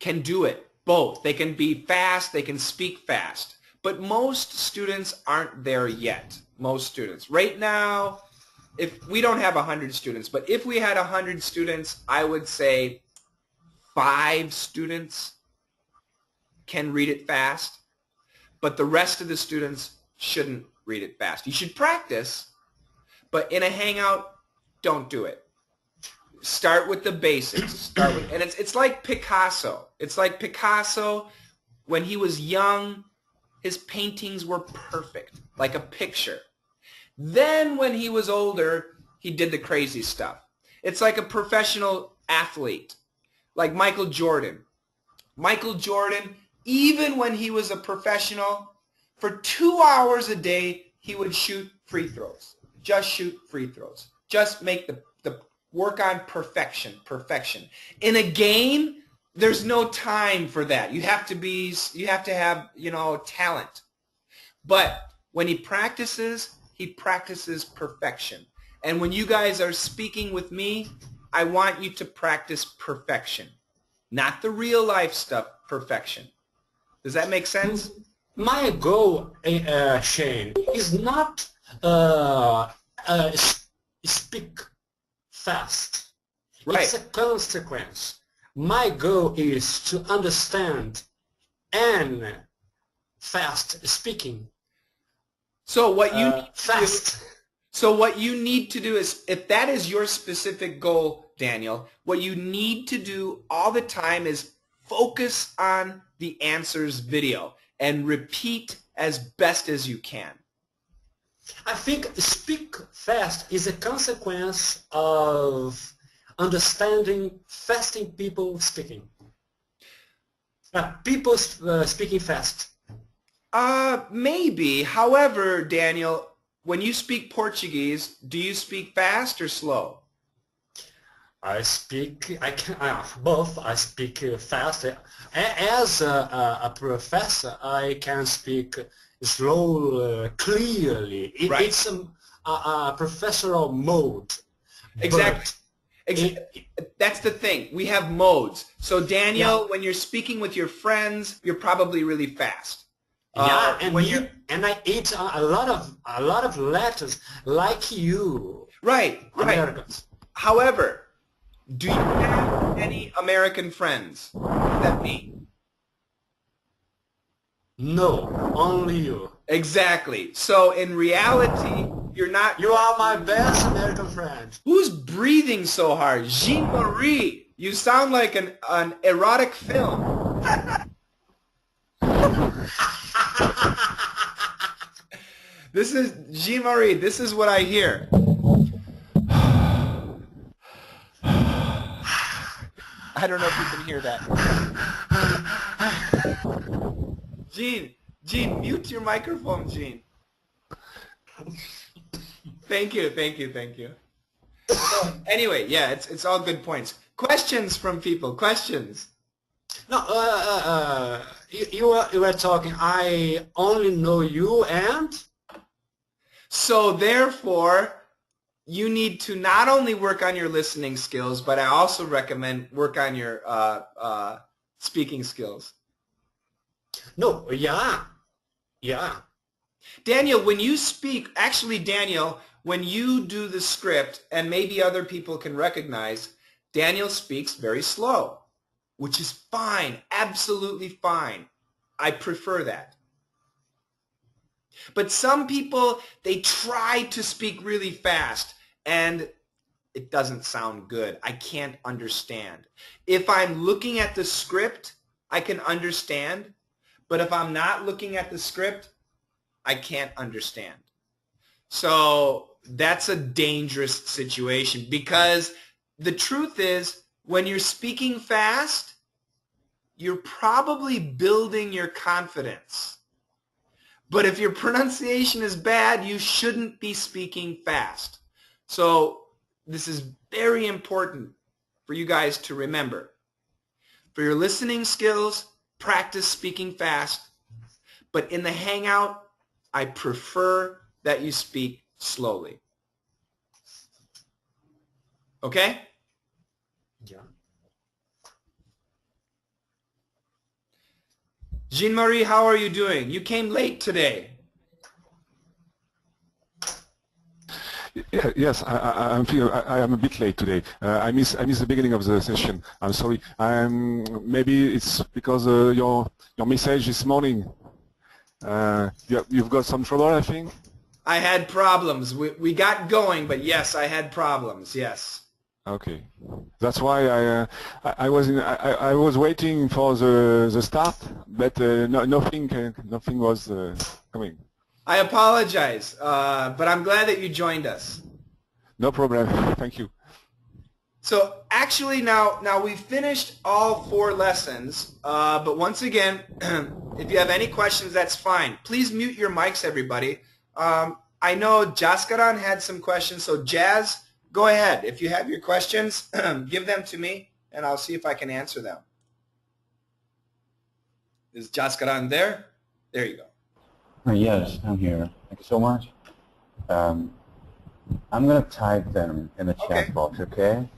can do it both. They can be fast, they can speak fast, but most students aren't there yet. Most students. Right now, if we don't have 100 students, but if we had 100 students, I would say 5 students can read it fast, but the rest of the students shouldn't read it fast. You should practice, but in a Hangout, don't do it. Start with the basics. And it's like Picasso. It's like Picasso, when he was young, his paintings were perfect, like a picture. Then when he was older, he did the crazy stuff. It's like a professional athlete, like Michael Jordan. Michael Jordan, even when he was a professional, for 2 hours a day, he would shoot free throws. Just shoot free throws. Just make the work on perfection. In a game, there's no time for that. You have to have, talent. But when he practices perfection. And when you guys are speaking with me, I want you to practice perfection. Not the real life stuff, perfection. Does that make sense? My goal, Shane, is not speak fast. Right. It's a consequence. My goal is to understand and fast speaking. So what you need fast. So what you need to do is, if that is your specific goal, Daniel, what you need to do all the time is focus on the answers video and repeat as best as you can. I think speak fast is a consequence of understanding fasting people speaking. People speaking fast. Maybe. However, Daniel, when you speak Portuguese, do you speak fast or slow? I can both. I speak fast. As a professor, I can speak slow, clearly. Right. It's a professional mode. Exactly. That's the thing. We have modes. So Daniel, when you're speaking with your friends, you're probably really fast. Yeah, and I eat a lot of letters like you. Right. Americans. However, do you have any American friends that me? No, only you. Exactly. So in reality, you're not. You are my best American friend. Who's breathing so hard? Jean-Marie. You sound like an erotic film. This is, Jean-Marie, this is what I hear. I don't know if you can hear that. Gene, mute your microphone, Gene. Thank you. So, anyway, yeah, it's all good points. Questions from people, questions? No, you were talking, I only know you and? So therefore, you need to not only work on your listening skills, but I also recommend work on your speaking skills. No, yeah. Daniel, when you speak, actually Daniel, when you do the script, and maybe other people can recognize, Daniel speaks very slow, which is fine, absolutely fine. I prefer that. But some people, they try to speak really fast, and it doesn't sound good. I can't understand. If I'm looking at the script, I can understand, but if I'm not looking at the script, I can't understand. So that's a dangerous situation, because the truth is, when you're speaking fast, you're probably building your confidence. But if your pronunciation is bad, you shouldn't be speaking fast. So this is very important for you guys to remember. For your listening skills, practice speaking fast. But in the Hangout, I prefer that you speak slowly. Okay? Yeah. Jean-Marie, how are you doing? You came late today. Yes, I am a bit late today. I miss the beginning of the session. I'm sorry. Maybe it's because your message this morning. You've got some trouble, I think. I had problems. We got going, but yes, I had problems. Yes. Okay, that's why I was waiting for the start, but nothing was coming. I apologize, but I'm glad that you joined us. No problem. Thank you. So actually now we've finished all 4 lessons, but once again, if you have any questions, that's fine. Please mute your mics, everybody. I know Jaskaran had some questions, so Jazz, go ahead. If you have your questions, give them to me, and I'll see if I can answer them. Is Jaskaran there? There you go. Yes, I'm here. Thank you so much. I'm going to type them in the chat box, okay?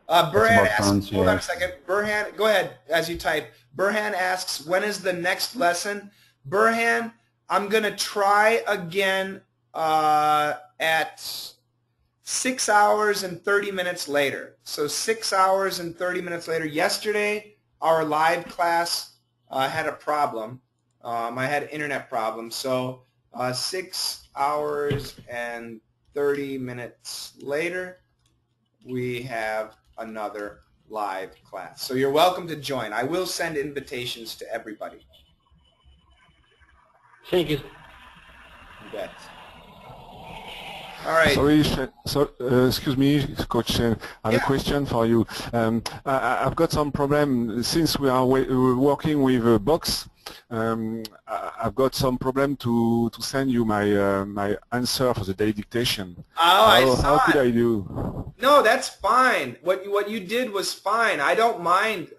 Burhan asks, hold on a second. Burhan, go ahead as you type. Burhan asks, when is the next lesson? Burhan, I'm going to try again at 6 hours and 30 minutes later. So 6 hours and 30 minutes later. Yesterday, our live class had a problem. I had internet problems. So 6 hours and 30 minutes later, we have another live class. So you're welcome to join. I will send invitations to everybody. Thank you. You bet. All right. Sorry, excuse me, Coach. I have a question for you. I've got some problem since we are working with a box. I've got some problem to send you my answer for the daily dictation. Oh, how could I do? No, that's fine. What you did was fine. I don't mind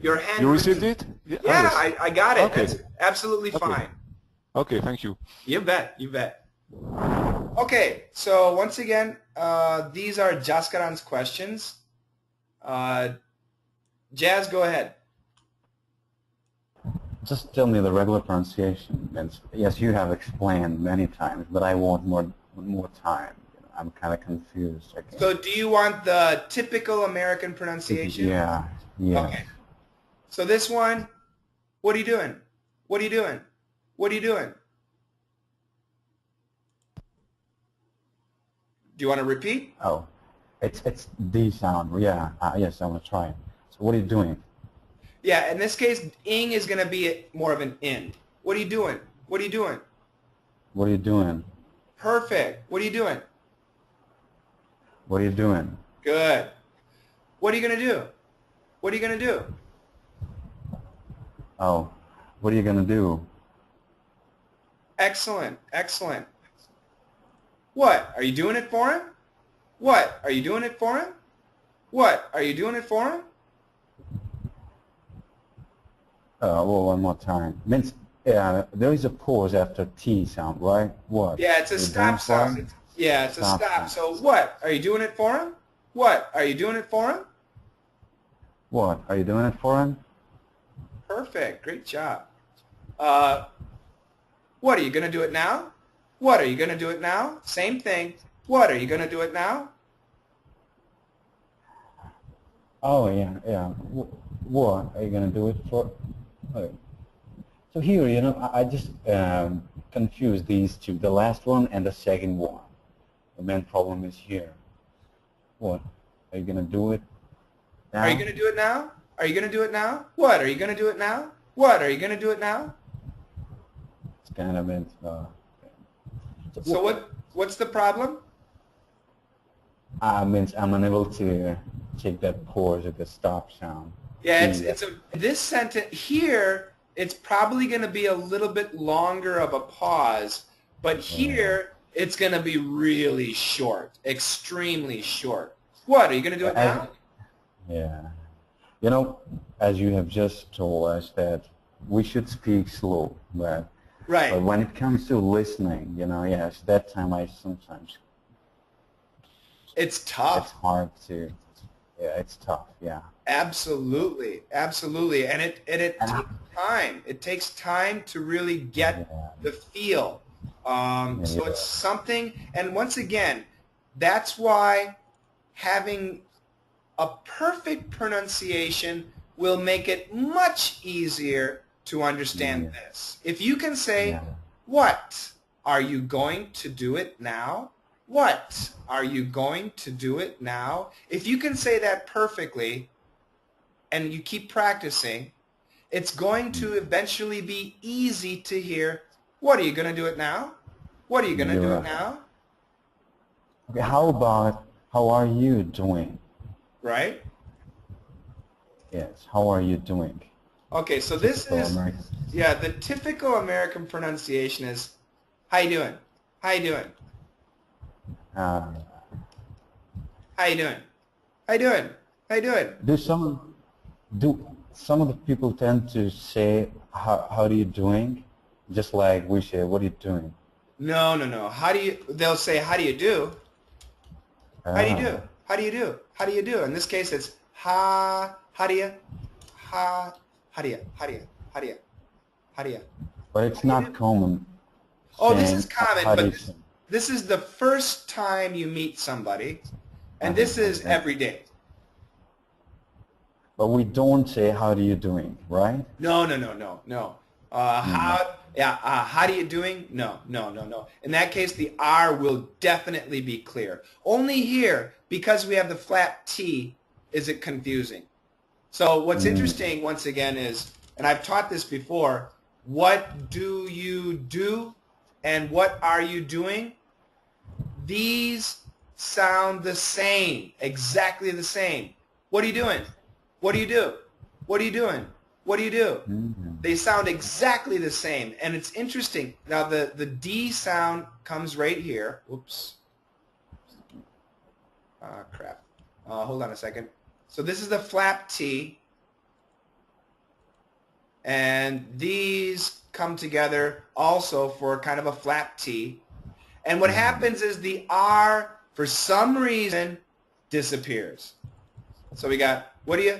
your hand. You received it? Yeah, yes. I got it. Okay. That's absolutely fine. Okay, thank you. You bet. You bet. Okay, so once again, these are Jaskaran's questions. Jazz, go ahead. Just tell me the regular pronunciation. And yes, you have explained many times, but I want more time. I'm kind of confused. So do you want the typical American pronunciation? Yeah. Okay. So this one, what are you doing? What are you doing? What are you doing? Do you want to repeat? Oh, it's D sound. Yeah. Yes, I'm gonna try it. So what are you doing? Yeah. In this case, ing is going to be more of an in. What are you doing? What are you doing? What are you doing? Perfect. What are you doing? What are you doing? Good. What are you going to do? What are you going to do? Oh, what are you going to do? Excellent. Excellent. What? Are you doing it for him? What? Are you doing it for him? What? Are you doing it for him? Well, one more time. Means there is a pause after T sound, right? What? Yeah, it's a stop sound. Yeah, it's a stop. So what? Are you doing it for him? What? Are you doing it for him? What? Are you doing it for him? Perfect. Great job. What? Are you going to do it now? What? Are you going to do it now? Same thing. What? Are you going to do it now? Oh, yeah, yeah. What? Are you going to do it for? Okay. So here, you know, I just confused these two, the last one and the second one. The main problem is here. What? Are you going to do it now? Are you going to do it now? Are you going to do it now? What? Are you going to do it now? What? Are you going to do it now? It's kind of meant. So what's the problem? Means I'm unable to take that pause at the stop sound. Yeah, this sentence here, it's probably going to be a little bit longer of a pause, but here it's going to be really short, extremely short. What, are you going to do it now? Yeah. You know, as you have just told us that we should speak slow, but when it comes to listening, you know, yes, that time I sometimes... It's tough. It's hard to... Yeah, it's tough, yeah. Absolutely, absolutely. And it takes time. It takes time to really get the feel. So it's something, and once again, that's why having a perfect pronunciation will make it much easier to understand this. If you can say, what? Are you going to do it now? What? Are you going to do it now? If you can say that perfectly and you keep practicing, it's going to eventually be easy to hear, what, are you going to do it now? What, are you going to do it now? Okay, how about, how are you doing? Right? Yes, how are you doing? Okay, so this is, the typical American pronunciation is, how you doing? How you doing? How you doing? How you doing? How you doing? Do some of the people tend to say, how are you doing? Just like we say, what are you doing? No. They'll say, how do you do? How do you do? How do you do? How do you do? In this case, it's how do you? How do you? How do you? How do you? How do you? But it's not common. Oh, this is common, but this is the first time you meet somebody, and this is every day. But we don't say, how are you doing, right? No. How do you doing? No. In that case, the R will definitely be clear. Only here, because we have the flat T, is it confusing. So what's interesting, once again, is, and I've taught this before, what do you do and what are you doing? These sound the same, exactly the same. What are you doing? What do you do? What are you doing? What do you do? They sound exactly the same, and it's interesting. Now the D sound comes right here. Whoops. Crap. Hold on a second. So this is the flap T, and these come together also for kind of a flap T. And what happens is the R, for some reason, disappears. So we got, what are you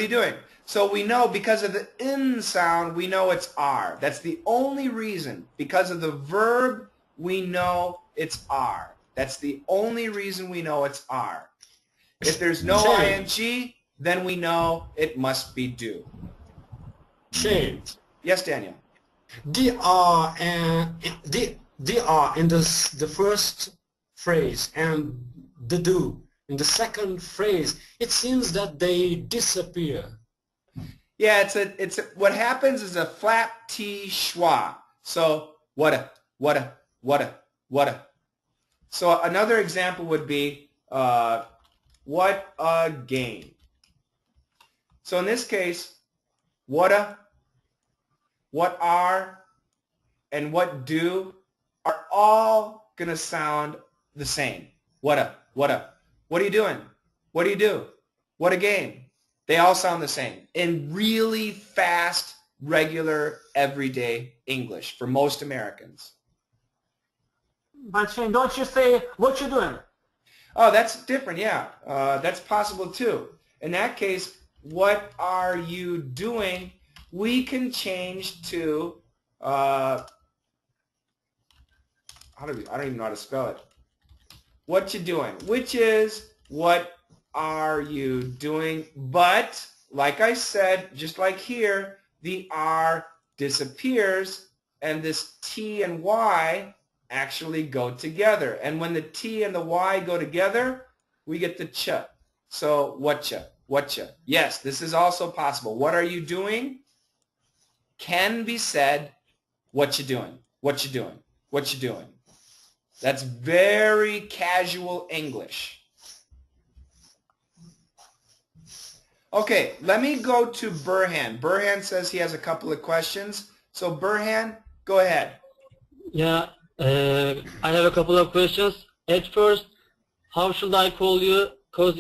doing? So we know, because of the N sound, we know it's R. That's the only reason. Because of the verb, we know it's R. That's the only reason we know it's R. If there's no ing, then we know it must be do. Shane. Yes, Daniel. DR and in the first phrase and the do in the second phrase, it seems that they disappear. Yeah, what happens is a flap T schwa. So, what a. So another example would be, what a game. So in this case, what are, and what do are all going to sound the same. What a. What are you doing? What do you do? What a game. They all sound the same in really fast, regular, everyday English for most Americans. But Shane, don't you say, what you doing? Oh, that's different, yeah. That's possible too. In that case, what are you doing? We can change to, I don't even know how to spell it. What you doing? Which is, what are you doing? But, like I said, just like here, the R disappears, and this T and Y actually go together. And when the T and the Y go together, we get the ch. So, whatcha? Yes, this is also possible. What are you doing? Can be said, what you doing? What you doing? What you doing? That's very casual English. Okay, let me go to Burhan. Burhan says he has a couple of questions. So Burhan, go ahead. Yeah, I have a couple of questions. At first, how should I call you? Because,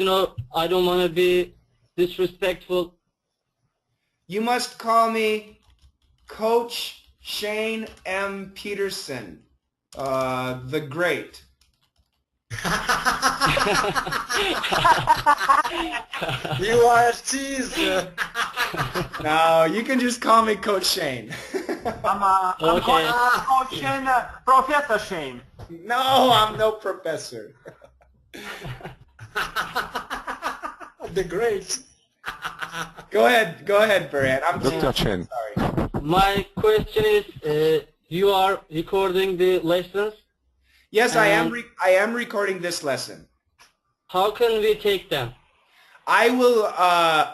I don't want to be disrespectful. You must call me Coach Shane M. Peterson, the Great. You are a teaser. No, you can just call me Coach Shane. I'm Okay. Coach Shane, Professor Shane. No, I'm no professor. The Great. Go ahead, Burhan. I'm Dr. Chen. sorry. My question is, you are recording the lessons. Yes, I am recording this lesson. How can we take them? I will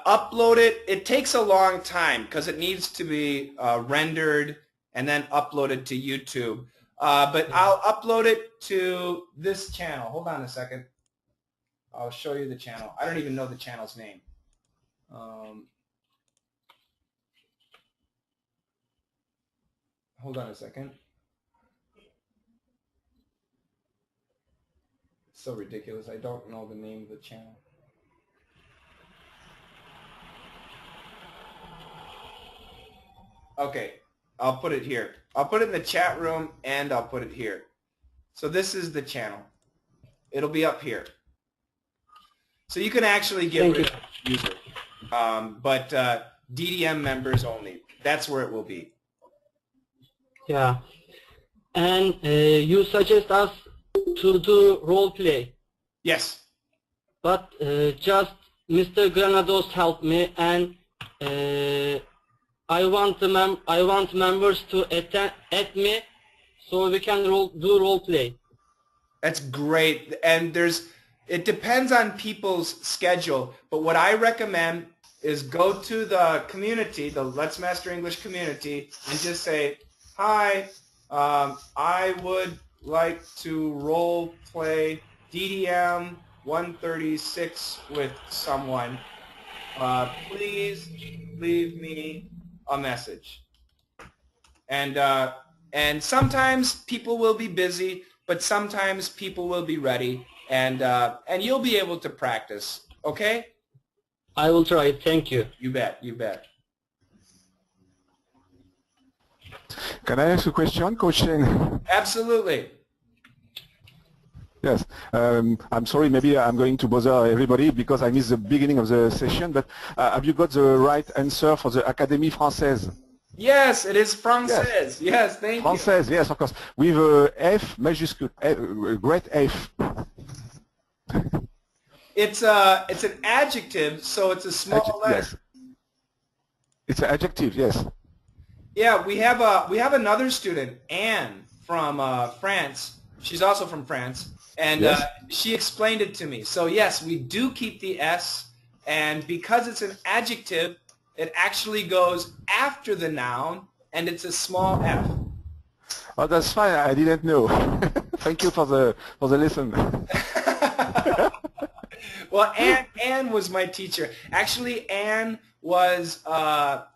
upload it. It takes a long time because it needs to be rendered and then uploaded to YouTube. But I'll upload it to this channel. Hold on a second. I'll show you the channel. I don't even know the channel's name. Hold on a second. It's so ridiculous. I don't know the name of the channel. Okay, I'll put it here. I'll put it in the chat room and I'll put it here. So this is the channel. It'll be up here. So you can actually get rid of the user. But DDM members only. That's where it will be. Yeah. And you suggest us to do role play. Yes. But just Mr. Granados helped me, and I want members to add me so we can do role play. That's great. And it depends on people's schedule, but what I recommend is go to the community, the Let's Master English community, and just say, hi, I would like to role play DDM 136 with someone. Please leave me a message. And sometimes people will be busy, but sometimes people will be ready, and you'll be able to practice. Okay? I will try. Thank you. You bet. You bet. Can I ask a question, Coach Shane? Absolutely. Yes. I'm sorry, maybe I'm going to bother everybody because I missed the beginning of the session, but have you got the right answer for the Académie Française? Yes, it is Française. Yes, thank you. Française, yes, of course. With F, majuscule, great F. It's an adjective, so it's a small letter. Yes. It's an adjective, yes. Yeah, we have another student, Anne, from France. She's also from France, and Yes. She explained it to me. So yes, we do keep the S, and because it's an adjective, it actually goes after the noun, and it's a small f. Oh, that's fine. I didn't know. Thank you for the lesson. Well, Anne was my teacher. Actually, Anne was a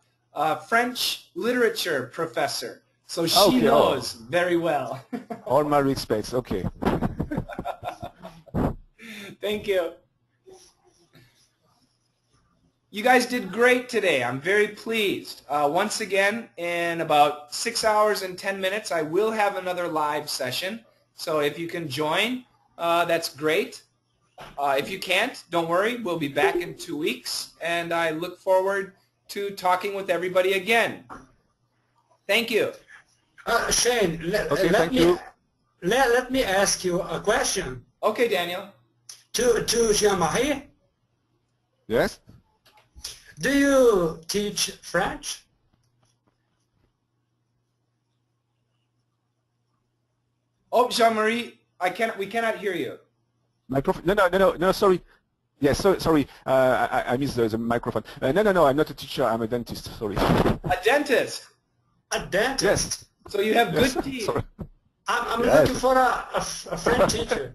French literature professor, so she knows very well. All my respects. Okay. Thank you. You guys did great today. I'm very pleased. Once again, in about 6 hours and 10 minutes, I will have another live session. So if you can join, that's great. If you can't, don't worry. We'll be back in 2 weeks, and I look forward to talking with everybody again. Thank you. Shane, let me ask you a question. Okay, Daniel. To Jean-Marie, Yes? do you teach French? Oh, Jean-Marie, we cannot hear you. No, sorry. Yes, sorry. I missed the microphone. No, I'm not a teacher. I'm a dentist. Sorry. A dentist? A dentist? Yes. So you have good teeth. Sorry. I'm looking for a French teacher.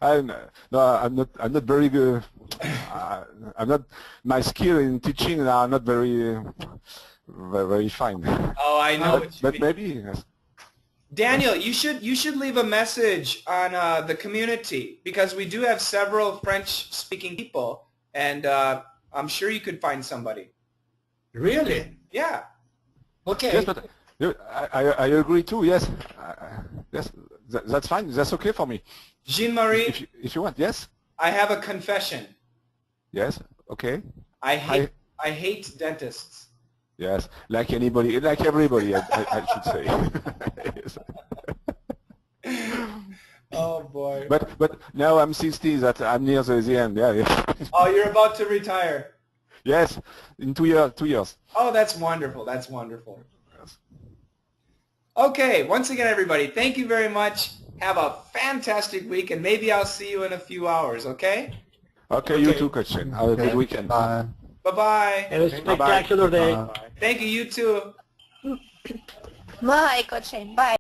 I'm not very good. I'm not. My skill in teaching are not very fine. Oh, I know. But maybe. Yes. Daniel, you should leave a message on the community, because we do have several French-speaking people, and I'm sure you could find somebody. Really? Yeah. Okay. Yes, but I agree too. Yes. Yes. That's fine. That's okay for me. Jean-Marie, if you want, yes. I have a confession. Yes. Okay. I hate dentists. Yes, like anybody, like everybody, I should say. Yes. Oh boy. But now I'm 60. That I'm near the end. Yeah. Oh, you're about to retire. Yes, in 2 years. 2 years. Oh, that's wonderful. That's wonderful. Yes. Okay. Once again, everybody, thank you very much. Have a fantastic week, and maybe I'll see you in a few hours. Okay. Okay. You too, Coach. Have a good weekend. Bye. Bye-bye. Have a spectacular day. Thank you. You too. Bye, Coach Shane. Bye.